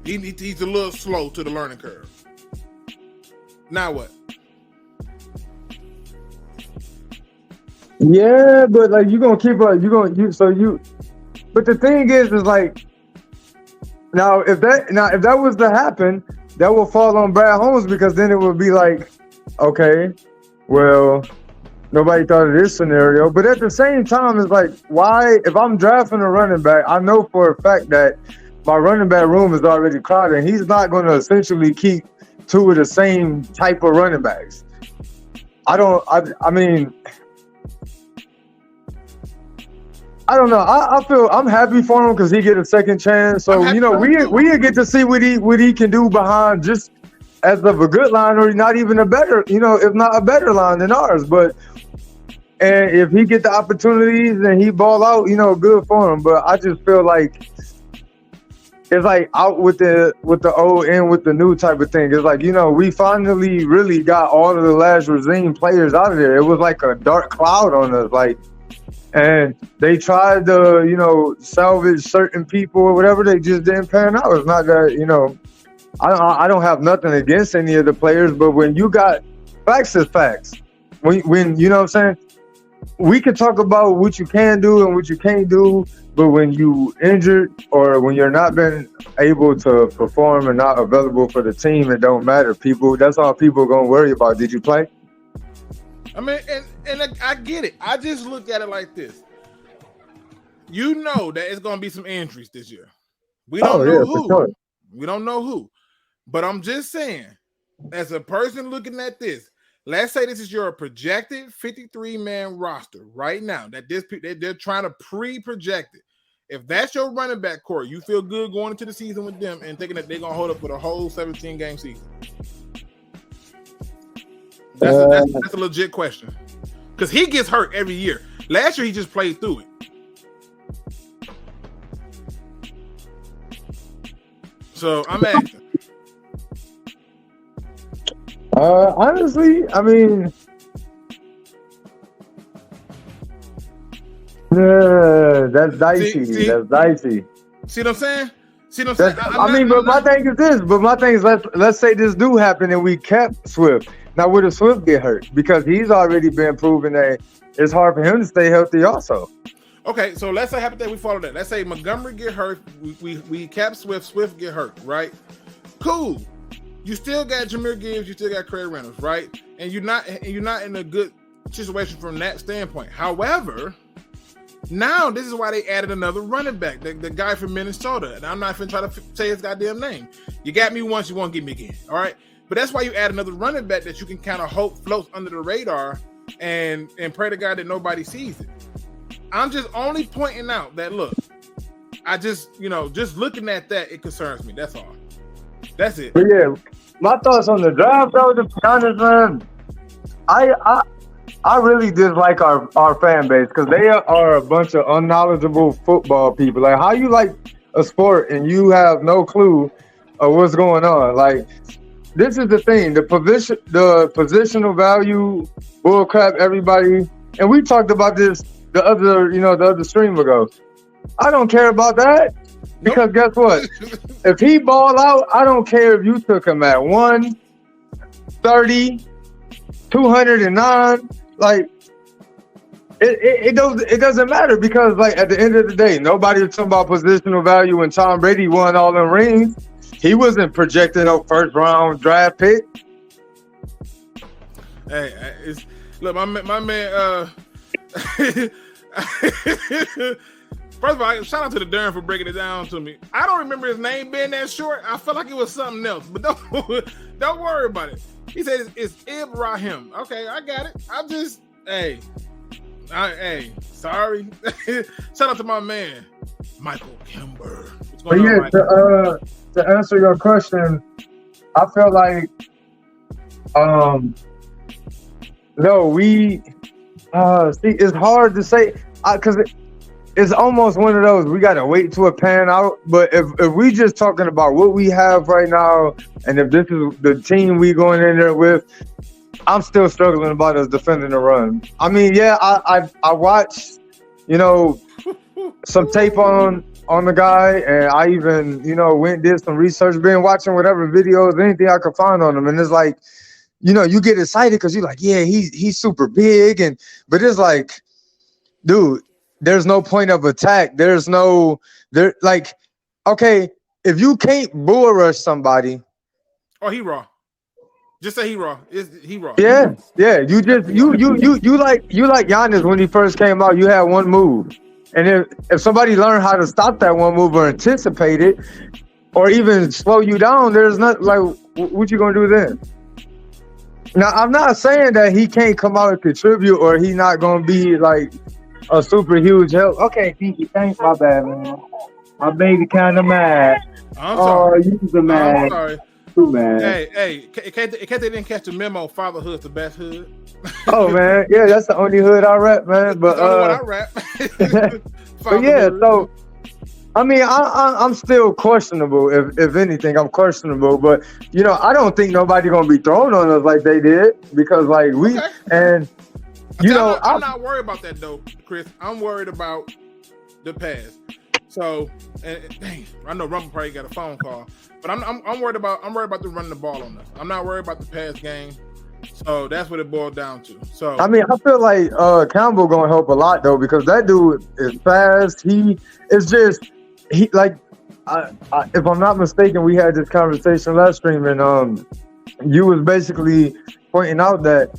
A: he's a little slow to the learning curve. Now what?
H: Yeah, but you're gonna keep up. But the thing is like. Now, if that was to happen, that will fall on Brad Holmes because then it would be like, okay, well, nobody thought of this scenario. But at the same time, it's like, why? If I'm drafting a running back, I know for a fact that my running back room is already crowded, and he's not going to essentially keep 2 of the same type of running backs. I mean. I don't know. I feel I'm happy for him because he get a second chance. So we get to see what he can do behind just as of a good line or not even a better, if not a better line than ours. And if he get the opportunities and he ball out, good for him. But I just feel like it's like out with the old and with the new type of thing. It's like we finally really got all of the last regime players out of there. It was like a dark cloud on us, and they tried to, salvage certain people or whatever. They just didn't pan out. It's not that, I don't have nothing against any of the players, but when you got facts is facts. When you know what I'm saying? We can talk about what you can do and what you can't do, but when you injured or when you're not been able to perform and not available for the team, it don't matter. That's all people are going to worry about. Did you play?
A: I mean, and I get it. I just look at it like this. You know that it's going to be some injuries this year. We don't know who. Sure. We don't know who. But I'm just saying, as a person looking at this, let's say this is your projected 53-man roster right now. That they're trying to pre-project it. If that's your running back core, you feel good going into the season with them and thinking that they're going to hold up for the whole 17-game season. That's a legit question. Because he gets hurt every year. Last year, he just played through it. So I'm asking.
H: Honestly, I mean, that's dicey. That's dicey.
A: See what I'm saying?
H: But my thing is this. But my thing is, let's say this do happen and we kept Swift. Now, would Swift get hurt? Because he's already been proven that it's hard for him to stay healthy also.
A: Okay, so let's say hypothetically we follow that. Let's say Montgomery get hurt. We cap Swift get hurt, right? Cool. You still got Jahmyr Gibbs, you still got Craig Reynolds, right? And you're not in a good situation from that standpoint. However, now this is why they added another running back, the guy from Minnesota. And I'm not even trying to say his goddamn name. You got me once, you won't get me again. All right. But that's why you add another running back that you can kind of hope floats under the radar and pray to God that nobody sees it. I'm just only pointing out that look, I just looking at that, it concerns me. That's all. That's it.
H: But yeah, my thoughts on the draft, though, to be honest, man, I really dislike our fan base because they are a bunch of unknowledgeable football people. Like, how you like a sport and you have no clue of what's going on? Like, this is the thing, the positional value, bullcrap, everybody, and we talked about this the other stream ago. I don't care about that because guess what? If he ball out, I don't care if you took him at 130, 209. Like it doesn't matter because like at the end of the day, nobody was talking about positional value when Tom Brady won all them rings. He wasn't projected a first round draft pick.
A: Hey, look, my man. First of all, shout out to the Darren for breaking it down to me. I don't remember his name being that short. I felt like it was something else, but don't worry about it. He said it's Ibrahim. Okay, I got it. I'm just sorry. Shout out to my man, Michael Kimber. What's going on, Michael?
H: To answer your question, I feel like it's hard to say because it's almost one of those we gotta wait till it pan out. But if we just talking about what we have right now, and if this is the team we going in there with, I'm still struggling about us defending the run. I mean, yeah, I watched, some tape on the guy, and I even, went and did some research, been watching whatever videos, anything I could find on him, and it's like, you get excited because you're like, yeah, he's super big, but it's like, dude, there's no point of attack. Okay, if you can't bull rush somebody.
A: Oh, he raw. Just say he raw. He raw.
H: Yeah. You like Giannis when he first came out. You had one move, and if somebody learned how to stop that one move or anticipate it, or even slow you down, there's not like what you gonna do then. Now, I'm not saying that he can't come out and contribute or he not gonna be like a super huge help. Okay, Pinky, thanks. My bad, man. My baby kind of mad.
A: I'm sorry.
H: Oh, you mad.
A: I'm sorry.
H: Too mad.
A: Hey, they didn't catch the memo. Fatherhood's the best hood.
H: Oh man, yeah, that's the only hood I rap, man. But
A: I rap.
H: But yeah, so I mean, I'm still questionable. If anything, I'm questionable. But I don't think nobody gonna be thrown on us like they did because like we and.
A: I'm not worried about that though, Chris. I'm worried about the pass. So, dang, I know Rumble probably got a phone call, but I'm worried about them running the ball on us. I'm not worried about the pass game. So that's what it boiled down to. So
H: I mean, I feel like Campbell gonna help a lot though because that dude is fast. If I'm not mistaken, we had this conversation last stream, and you was basically pointing out that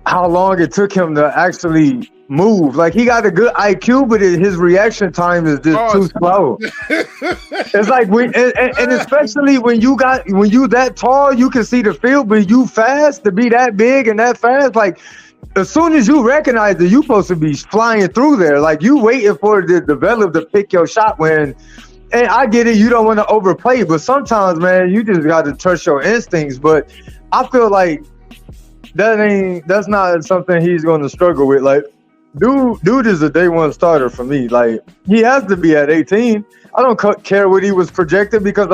H: how long it took him to actually move. Like he got a good IQ, but his reaction time is just too slow. It's like and especially when you that tall, you can see the field, but you fast to be that big and that fast. Like as soon as you recognize it, you supposed to be flying through there. Like you waiting for it to develop to pick your shot when. And I get it, you don't want to overplay, but sometimes, man, you just got to trust your instincts. But I feel like that's not something he's going to struggle with. Like, dude is a day one starter for me. Like, he has to be at 18. I don't care what he was projected because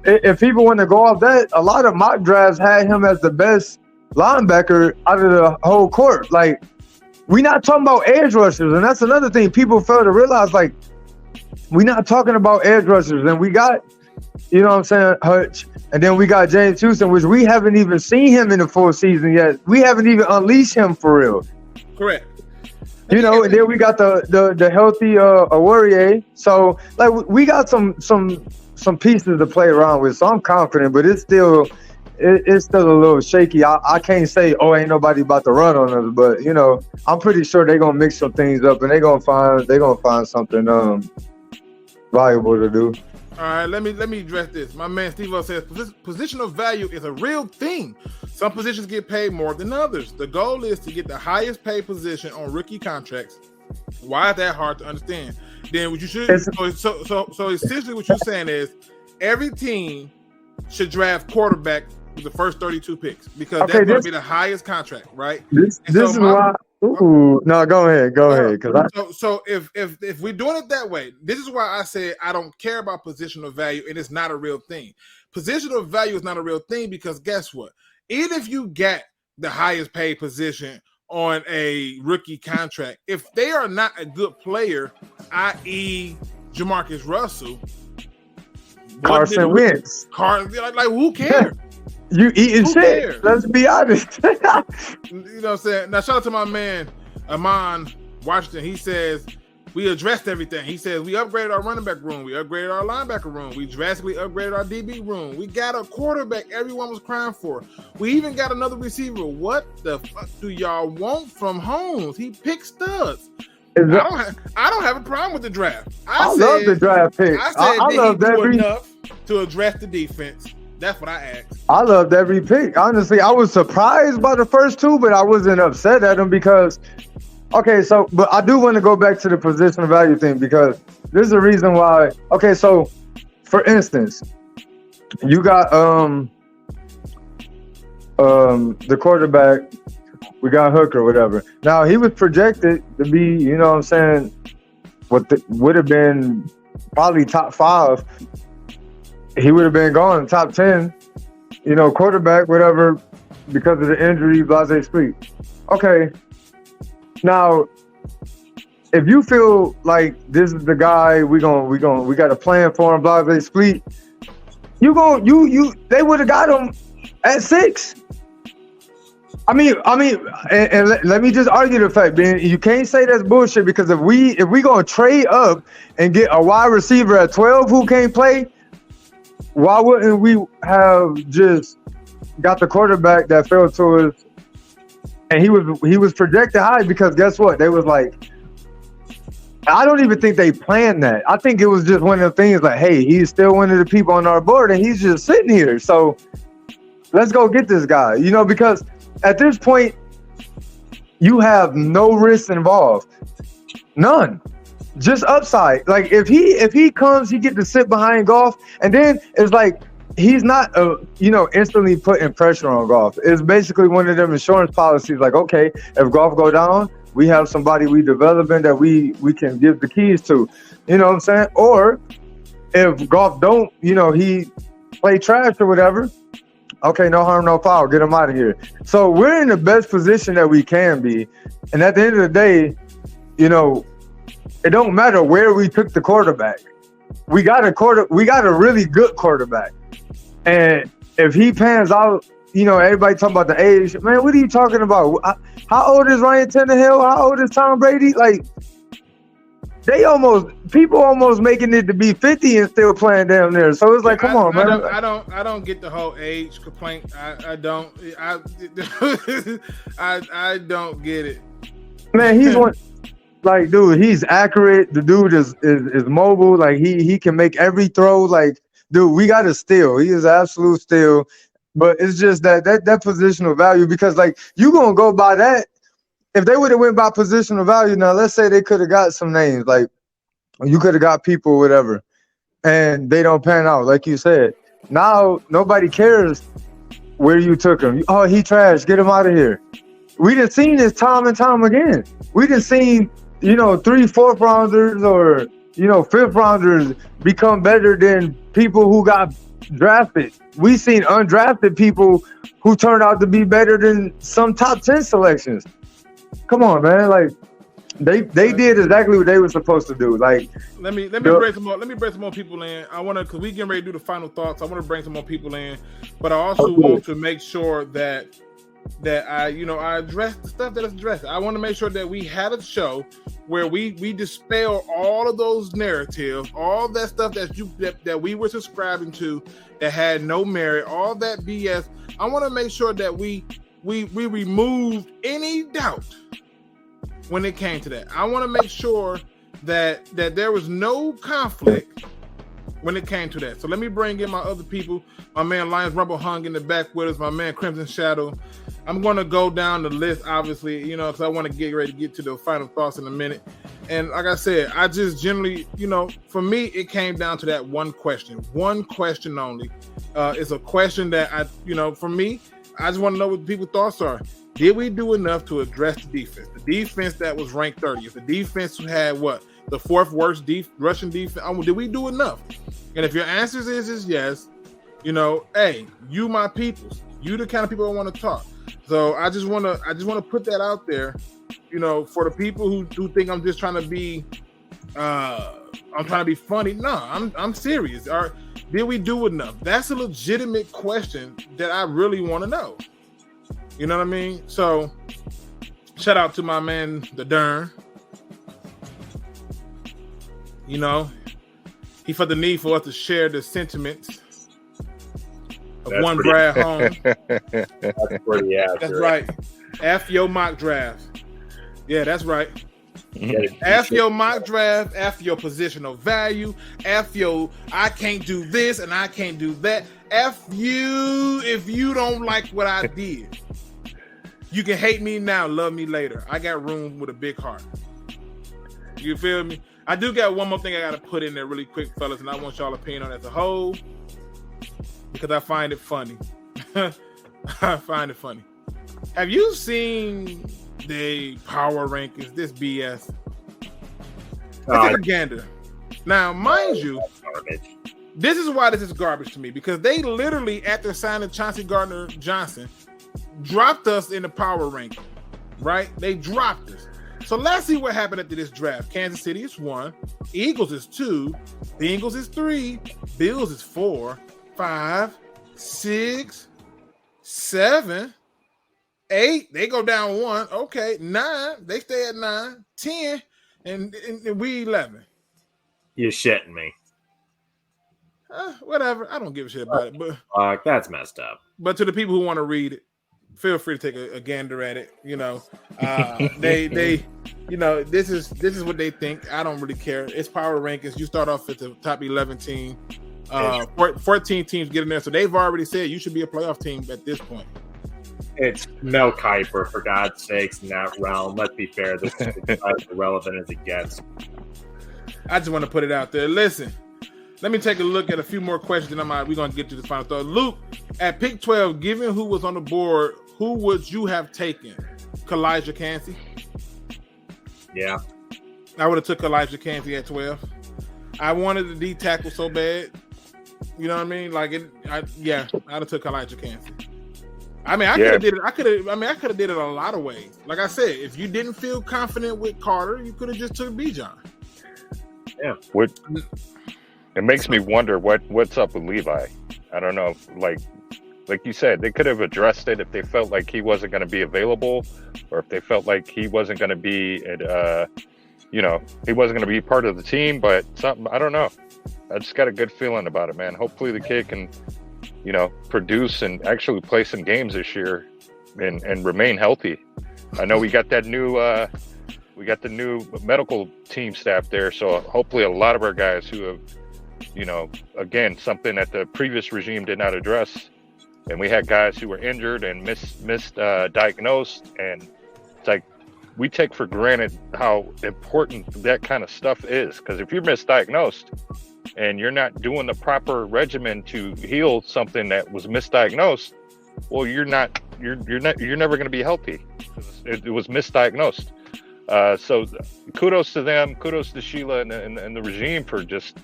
H: if people want to go off that, a lot of mock drafts had him as the best linebacker out of the whole court. Like, we're not talking about edge rushers, and that's another thing people fail to realize. Like, we're not talking about edge rushers, and we got, you know what I'm saying, Hutch, and then we got James Houston, which we haven't even seen him in the full season yet. We haven't even unleashed him for real.
A: Correct.
H: You know, and then we got the healthy Warrior. So like we got some pieces to play around with. So I'm confident, but it's still a little shaky. I can't say, oh, ain't nobody about to run on us, but you know, I'm pretty sure they're gonna mix some things up and they're gonna find something valuable to do.
A: All right, let me address this. My man Steve-O says positional value is a real thing. Some positions get paid more than others. The goal is to get the highest paid position on rookie contracts. Why is that hard to understand? Then what you should so essentially what you're saying is every team should draft quarterback with the first 32 picks because that's going to be the highest contract, right?
H: This is why. Ooh, no, go ahead.
A: So if we're doing it that way, this is why I said I don't care about positional value, and it's not a real thing. Positional value is not a real thing because guess what? Even if you get the highest paid position on a rookie contract, if they are not a good player, i.e. Jamarcus Russell,
H: Carson Wentz,
A: like who cares?
H: You eating shit.
A: Cares?
H: Let's be honest.
A: You know what I'm saying? Now, shout out to my man, Amon Washington. He says, we addressed everything. He says, we upgraded our running back room. We upgraded our linebacker room. We drastically upgraded our DB room. We got a quarterback everyone was crying for. We even got another receiver. What the fuck do y'all want from Holmes? He picked studs. I don't have a problem with the draft. I
H: love the draft pick.
A: I said, I love that enough to address the defense. That's what I asked.
H: I loved every pick. Honestly, I was surprised by the first two, but I wasn't upset at them because, but I do want to go back to the positional value thing because there's a reason why. Okay, so for instance, you got the quarterback, we got Hooker, whatever. Now he was projected to be, you know what I'm saying, would have been probably top 5. He would have been gone top 10, you know, quarterback, whatever, because of the injury, blase split. Okay. Now, if you feel like this is the guy we got a plan for him, blase split, they would have got him at 6. I mean, and let me just argue the fact, man. You can't say that's bullshit because if we gonna trade up and get a wide receiver at 12 who can't play, why wouldn't we have just got the quarterback that fell to us? And he was projected high because guess what? They was like, I don't even think they planned that. I think it was just one of the things like, hey, he's still one of the people on our board and he's just sitting here. So let's go get this guy, you know, because at this point, you have no risk involved. None. Just upside. Like if he comes, he get to sit behind Goff, and then it's like he's not instantly putting pressure on Goff. It's basically one of them insurance policies. Like, okay, if Goff go down, we have somebody we developing that we can give the keys to. You know what I'm saying? Or if Goff don't, he play trash or whatever. Okay, no harm, no foul. Get him out of here. So we're in the best position that we can be, and at the end of the day, it don't matter where we took the quarterback. We got a really good quarterback. And if he pans out, everybody talking about the age. Man, what are you talking about? How old is Ryan Tannehill? How old is Tom Brady? Like, people almost making it to be 50 and still playing down there. So it's like, come on, man.
A: I don't get the whole age complaint. I don't get it.
H: Man, he's one. Like, dude, he's accurate. The dude is mobile. Like, he can make every throw. Like, dude, we got to steal. He is absolute steal. But it's just that positional value because, like, you gonna go by that. If they would have went by positional value, now let's say they could have got some names. Like, you could have got people, whatever, and they don't pan out, like you said. Now nobody cares where you took him. Oh, he trash. Get him out of here. We done seen this time and time again. We done seen, 3, 4th rounders or, 5th rounders become better than people who got drafted. We seen undrafted people who turned out to be better than some top 10 selections. Come on, man. Like, they did exactly what they were supposed to do. Like,
A: let me bring some more. Let me bring some more people in. I want to, because we getting ready to do the final thoughts. I want to bring some more people in, but I also want to make sure that I address the stuff that is addressed. I want to make sure that we had a show where we dispel all of those narratives, all that stuff that we were subscribing to that had no merit, all that BS. I want to make sure that we removed any doubt when it came to that. I want to make sure that there was no conflict when it came to that. So let me bring in my other people. My man Lions Rumble hung in the back with us. My man Crimson Shadow. I'm going to go down the list, obviously, because I want to get ready to get to the final thoughts in a minute. And like I said, I just generally, for me, it came down to that one question only. It's a question that for me, I just want to know what people's thoughts are. Did we do enough to address the defense? The defense that was ranked 30th. The defense who had the 4th worst rushing defense. Did we do enough? And if your answer is yes, hey, you my peoples. You the kind of people I want to talk. So I just want to put that out there, for the people who think I'm just trying to be, I'm trying to be funny. No, I'm serious. Did we do enough? That's a legitimate question that I really want to know. You know what I mean? So shout out to my man, the Dern. He felt the need for us to share the sentiments of one Brad Holmes.
C: That's pretty accurate.
A: That's right. F your mock draft. Yeah, that's right. F your mock draft. F your positional value. F your I can't do this and I can't do that. F you if you don't like what I did. You can hate me now, love me later. I got room with a big heart. You feel me? I do got one more thing I got to put in there really quick, fellas, and I want y'all opinion on it as a whole because I find it funny. I find it funny. Have you seen the power rankings? This BS. It's a gander. Now, mind you, this is why this is garbage to me because they literally, after signing Chauncey Gardner-Johnson, dropped us in the power ranking, right? They dropped us. So let's see what happened after this draft. Kansas City is 1, Eagles is 2, Bengals is 3, Bills is 4, 5, 6, 7, 8. They go down 1. Okay, 9. They stay at 9, 10, and we 11.
C: You're shitting me.
A: Whatever. I don't give a shit about it. But
C: that's messed up.
A: But to the people who want to read it, feel free to take a gander at it. They this is what they think. I don't really care. It's power rankings. You start off at the top 11 team. 14 teams get in there, so they've already said you should be a playoff team at this point.
C: It's Mel Kiper, for God's sakes, in that realm. Let's be fair. This is as irrelevant as it gets.
A: I just want to put it out there. Listen, let me take a look at a few more questions, and we're going to get to the final thought. Luke, at pick 12, given who was on the board, who would you have taken? Kalijah Kancey? Yeah. I would have took Kalijah Kancey at 12. I wanted the D tackle so bad. You know what I mean? I'd have took Kalijah Kancey. I mean, I could have did it. I could have did it a lot of ways. Like I said, if you didn't feel confident with Carter, you could have just took Bijan.
C: Yeah.
G: It makes me wonder what's up with Levi. I don't know. Like you said, they could have addressed it if they felt like he wasn't going to be available, or if they felt like he wasn't going to be he wasn't going to be part of the team. But something, I don't know. I just got a good feeling about it, man. Hopefully the kid can, produce and actually play some games this year and remain healthy. I know we got the new medical team staff there, so hopefully a lot of our guys who have, again, something that the previous regime did not address, and we had guys who were injured and misdiagnosed, and it's like we take for granted how important that kind of stuff is, because if you're misdiagnosed and you're not doing the proper regimen to heal something that was misdiagnosed, well, you're never going to be healthy. It was misdiagnosed. So kudos to them. Kudos to Sheila and the regime for just,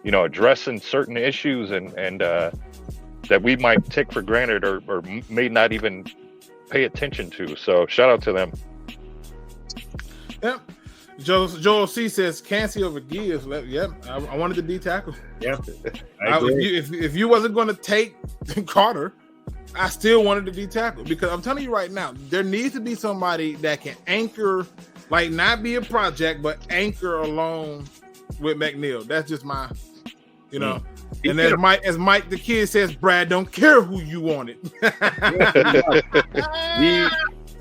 G: addressing certain issues and that we might take for granted or may not even pay attention to. So shout out to them.
A: Yep. Joel C says Cansey over Gibbs. Yep. I wanted the D tackle.
C: Yeah. I agree.
A: If you wasn't going to take Carter, I still wanted the D tackle, because I'm telling you right now, there needs to be somebody that can anchor, like not be a project, but anchor along with McNeil. That's just my, And as Mike the kid says, Brad, don't care who you wanted.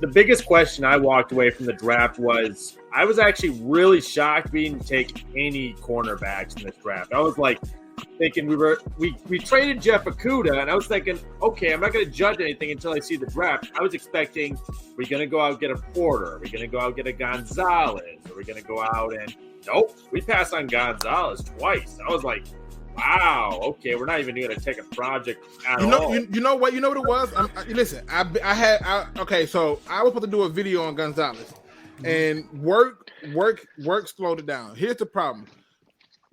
C: The biggest question I walked away from the draft was, I was actually really shocked we didn't take any cornerbacks in this draft. I was like thinking we traded Jeff Okudah, and I was thinking, okay, I'm not going to judge anything until I see the draft. I was expecting, we're going to go out and get a Porter, we're going to go out and get a Gonzalez, or we're going to go out and nope, we passed on Gonzalez twice. I was like, wow, okay, we're not even going to take a project at all.
A: You know what it was? Listen, okay, so I was supposed to do a video on Gonzalez, and work slowed it down. Here's the problem.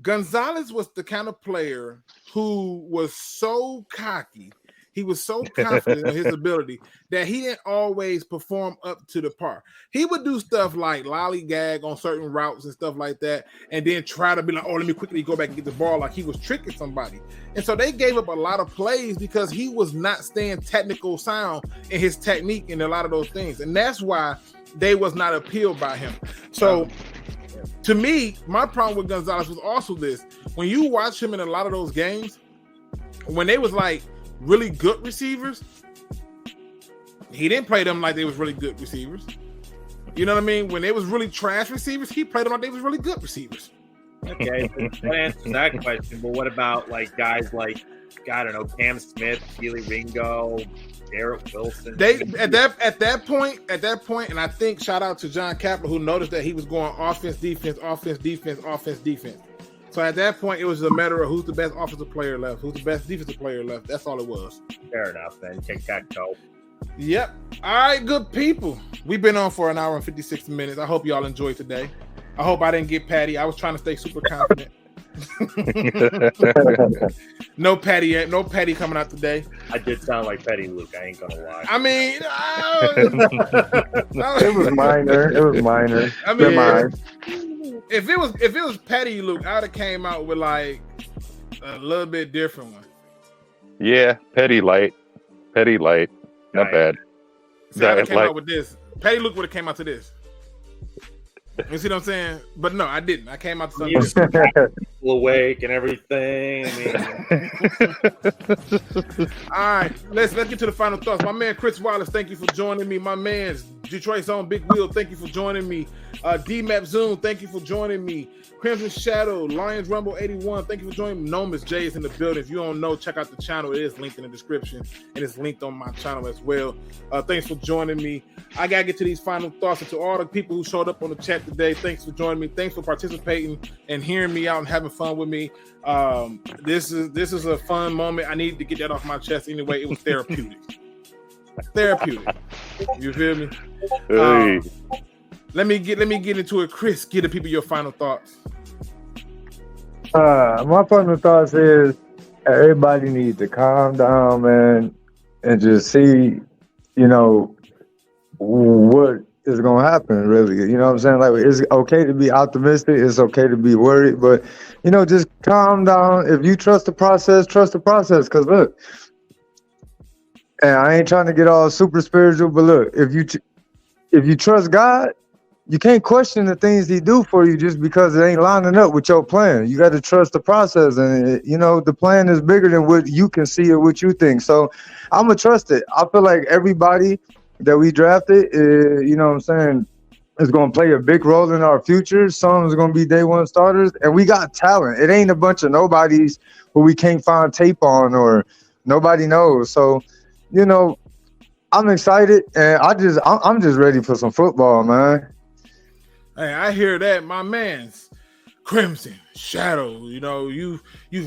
A: Gonzalez was the kind of player who was so cocky, he was so confident in his ability that he didn't always perform up to the par. He would do stuff like lollygag on certain routes and stuff like that, and then try to be like, oh, let me quickly go back and get the ball, like he was tricking somebody. And so they gave up a lot of plays because he was not staying technical sound in his technique and a lot of those things. And that's why they was not appealed by him. So to me, my problem with Gonzalez was also this. When you watch him in a lot of those games, when they was like really good receivers, he didn't play them like they was really good receivers. You know what I mean? When they was really trash receivers, he played them like they was really good receivers.
C: Okay, that answers that question. But what about like guys like, I don't know, Cam Smith, Keely Ringo, Garrett Wilson?
A: They at that point, and I think shout out to John Kapler, who noticed that he was going offense, defense. So at that point, it was a matter of who's the best offensive player left, who's the best defensive player left. That's all it was.
C: Fair enough, then. Tic-tac-toe.
A: Yep. All right, good people. We've been on for an hour and 56 minutes. I hope y'all enjoyed today. I hope I didn't get Patty. I was trying to stay super confident. No Patty coming out today.
C: I did sound like Petty Luke. I ain't gonna lie.
A: I mean,
H: it was minor.
A: I mean, if it was Patty Luke, I would have came out with like a little bit different one.
G: Yeah, Petty light, not bad.
A: See, I came out with this. Patty Luke would have came out to this. You see what I'm saying? But no, I didn't. I came out to something
C: awake and everything.
A: All right, let's get to the final thoughts. My man Chris Wallace, thank you for joining me. My man's Detroit's own Big Wheel, thank you for joining me. D-Map Zoom, thank you for joining me. Crimson Shadow, Lions Rumble 81, thank you for joining me. Nomus J is in the building. If you don't know, check out the channel. It is linked in the description, and it's linked on my channel as well. Thanks for joining me. I got to get to these final thoughts. And to all the people who showed up on the chat today, thanks for joining me. Thanks for participating and hearing me out and having fun with me. This is a fun moment. I needed to get that off my chest anyway. It was therapeutic. You feel me?
G: Hey.
A: Let me get into it. Chris, give the people your final thoughts.
H: My final thoughts is everybody needs to calm down, man, and just see, what is going to happen, really. You know what I'm saying? Like, it's okay to be optimistic. It's okay to be worried, but, just calm down. If you trust the process, because look, and I ain't trying to get all super spiritual, but look, if you trust God, you can't question the things he do for you just because it ain't lining up with your plan. You got to trust the process, and the plan is bigger than what you can see or what you think. So I'm gonna trust it. I feel like everybody that we drafted, is going to play a big role in our future. Some is going to be day one starters, and we got talent. It ain't a bunch of nobodies who we can't find tape on or nobody knows. So, I'm excited, and I'm just ready for some football, man.
A: Hey, I hear that, my man's Crimson Shadow. You've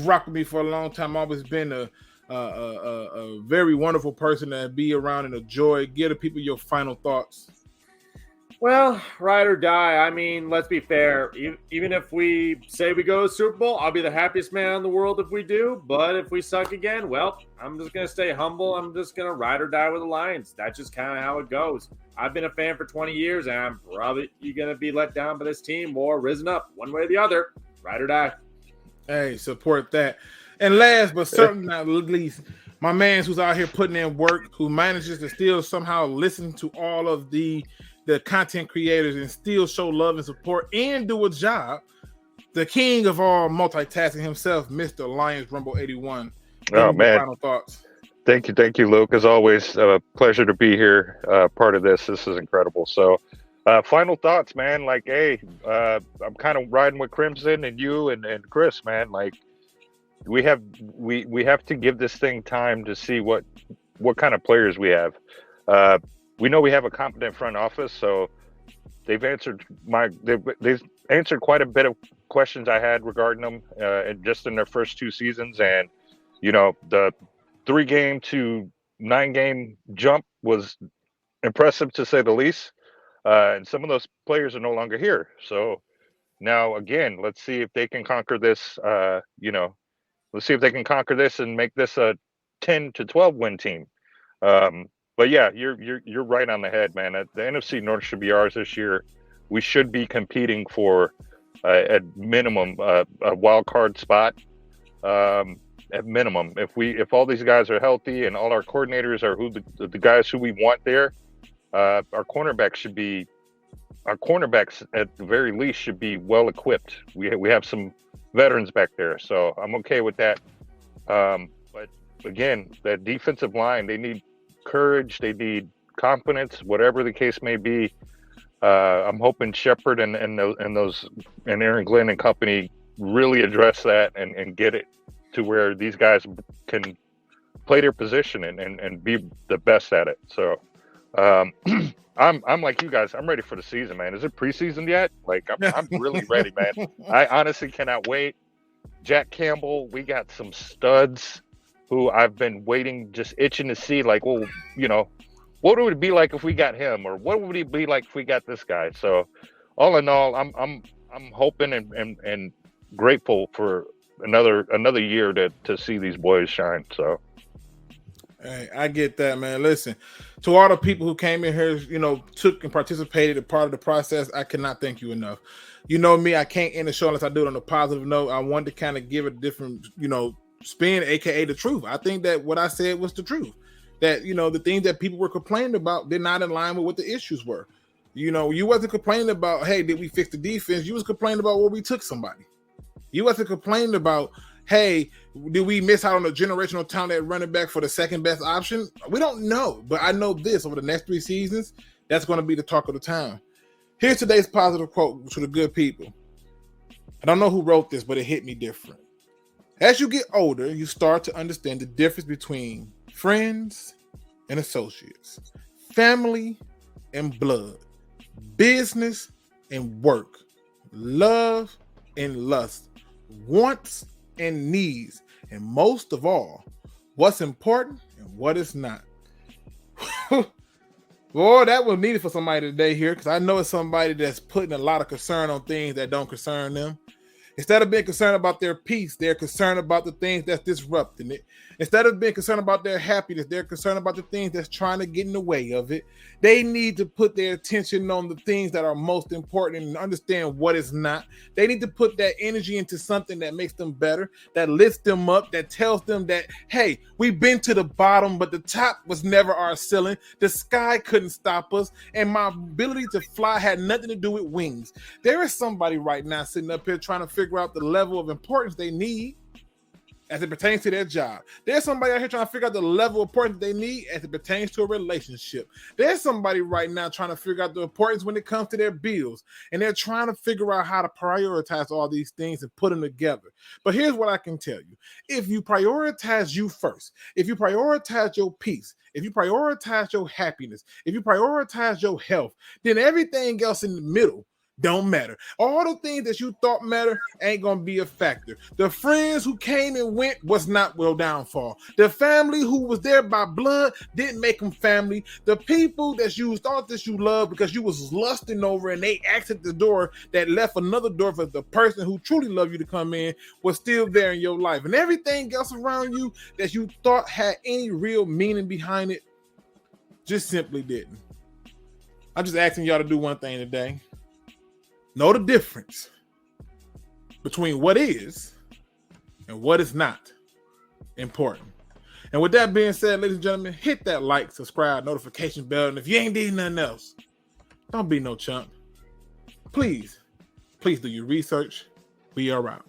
A: rocked with me for a long time. Always been a very wonderful person to be around and enjoy. Give the people your final thoughts.
C: Well, ride or die. I mean, let's be fair. Even if we say we go to Super Bowl, I'll be the happiest man in the world if we do. But if we suck again, well, I'm just going to stay humble. I'm just going to ride or die with the Lions. That's just kind of how it goes. I've been a fan for 20 years, and I'm probably going to be let down by this team or risen up one way or the other. Ride or die.
A: Hey, support that. And last but certainly not least, my man who's out here putting in work, who manages to still somehow listen to all of the content creators and still show love and support and do a job. The king of all multitasking himself, Mr. Lions Rumble 81.
G: Oh, man.
A: Final thoughts.
G: Thank you, Luke. As always, a pleasure to be here, part of this. This is incredible. So, final thoughts, man. Like, hey, I'm kind of riding with Crimson and you and Chris, man. Like, we have to give this thing time to see what kind of players we have. We know we have a competent front office, so they've answered they've answered quite a bit of questions I had regarding them, and just in their first 2 seasons. And the 3-game to 9-game jump was impressive to say the least. And some of those players are no longer here. So now again, let's see if they can conquer this. Let's see if they can conquer this and make this a 10 to 12 win team. But yeah, you're right on the head, man. The NFC North should be ours this year. We should be competing for at minimum a wild card spot. At minimum, if all these guys are healthy and all our coordinators are the guys who we want there, our cornerbacks at the very least should be well equipped. We have some veterans back there, so I'm okay with that. But again, that defensive line, they need courage, they need confidence, whatever the case may be. I'm hoping Shepard and Aaron Glenn and company really address that and get it to where these guys can play their position and be the best at it. So I'm like you guys, I'm ready for the season, man. Is it preseason yet? Like I'm really ready, man. I honestly cannot wait. Jack Campbell, we got some studs who I've been waiting, just itching to see, like, well, what would it be like if we got him, or what would it be like if we got this guy? So, all in all, I'm hoping and grateful for another year to see these boys shine. So,
A: hey, I get that, man. Listen, to all the people who came in here, took and participated in part of the process, I cannot thank you enough. You know me, I can't end the show unless I do it on a positive note. I wanted to kind of give it a different, spin, aka the truth. I think that what I said was the truth. That the things that people were complaining about did not align with what the issues were. You wasn't complaining about, hey, did we fix the defense? You was complaining about where we took somebody. You wasn't complaining about, hey, did we miss out on a generational talent at running back for the second best option? We don't know, but I know this: over the next 3 seasons, that's going to be the talk of the town. Here's today's positive quote to the good people. I don't know who wrote this, but it hit me different. As you get older, you start to understand the difference between friends and associates, family and blood, business and work, love and lust, wants and needs, and most of all, what's important and what is not. Boy, that was needed for somebody today here, because I know it's somebody that's putting a lot of concern on things that don't concern them. Instead of being concerned about their peace, they're concerned about the things that's disrupting it. Instead of being concerned about their happiness, they're concerned about the things that's trying to get in the way of it. They need to put their attention on the things that are most important and understand what is not. They need to put that energy into something that makes them better, that lifts them up, that tells them that, hey, we've been to the bottom, but the top was never our ceiling. The sky couldn't stop us, and my ability to fly had nothing to do with wings. There is somebody right now sitting up here trying to figure out the level of importance they need as it pertains to their job. There's somebody out here trying to figure out the level of importance they need as it pertains to a relationship. There's somebody right now trying to figure out the importance when it comes to their bills, and they're trying to figure out how to prioritize all these things and put them together. But here's what I can tell you. If you prioritize you first, if you prioritize your peace, if you prioritize your happiness, if you prioritize your health, then everything else in the middle don't matter. All the things that you thought matter ain't gonna be a factor. The friends who came and went was not your downfall. The family who was there by blood didn't make them family. The people that you thought that you loved because you was lusting over and they exited the door that left another door for the person who truly loved you to come in was still there in your life. And everything else around you that you thought had any real meaning behind it just simply didn't. I'm just asking y'all to do one thing today. Know the difference between what is and what is not important. And with that being said, ladies and gentlemen, hit that like, subscribe, notification bell. And if you ain't did nothing else, don't be no chump. Please do your research. We are out.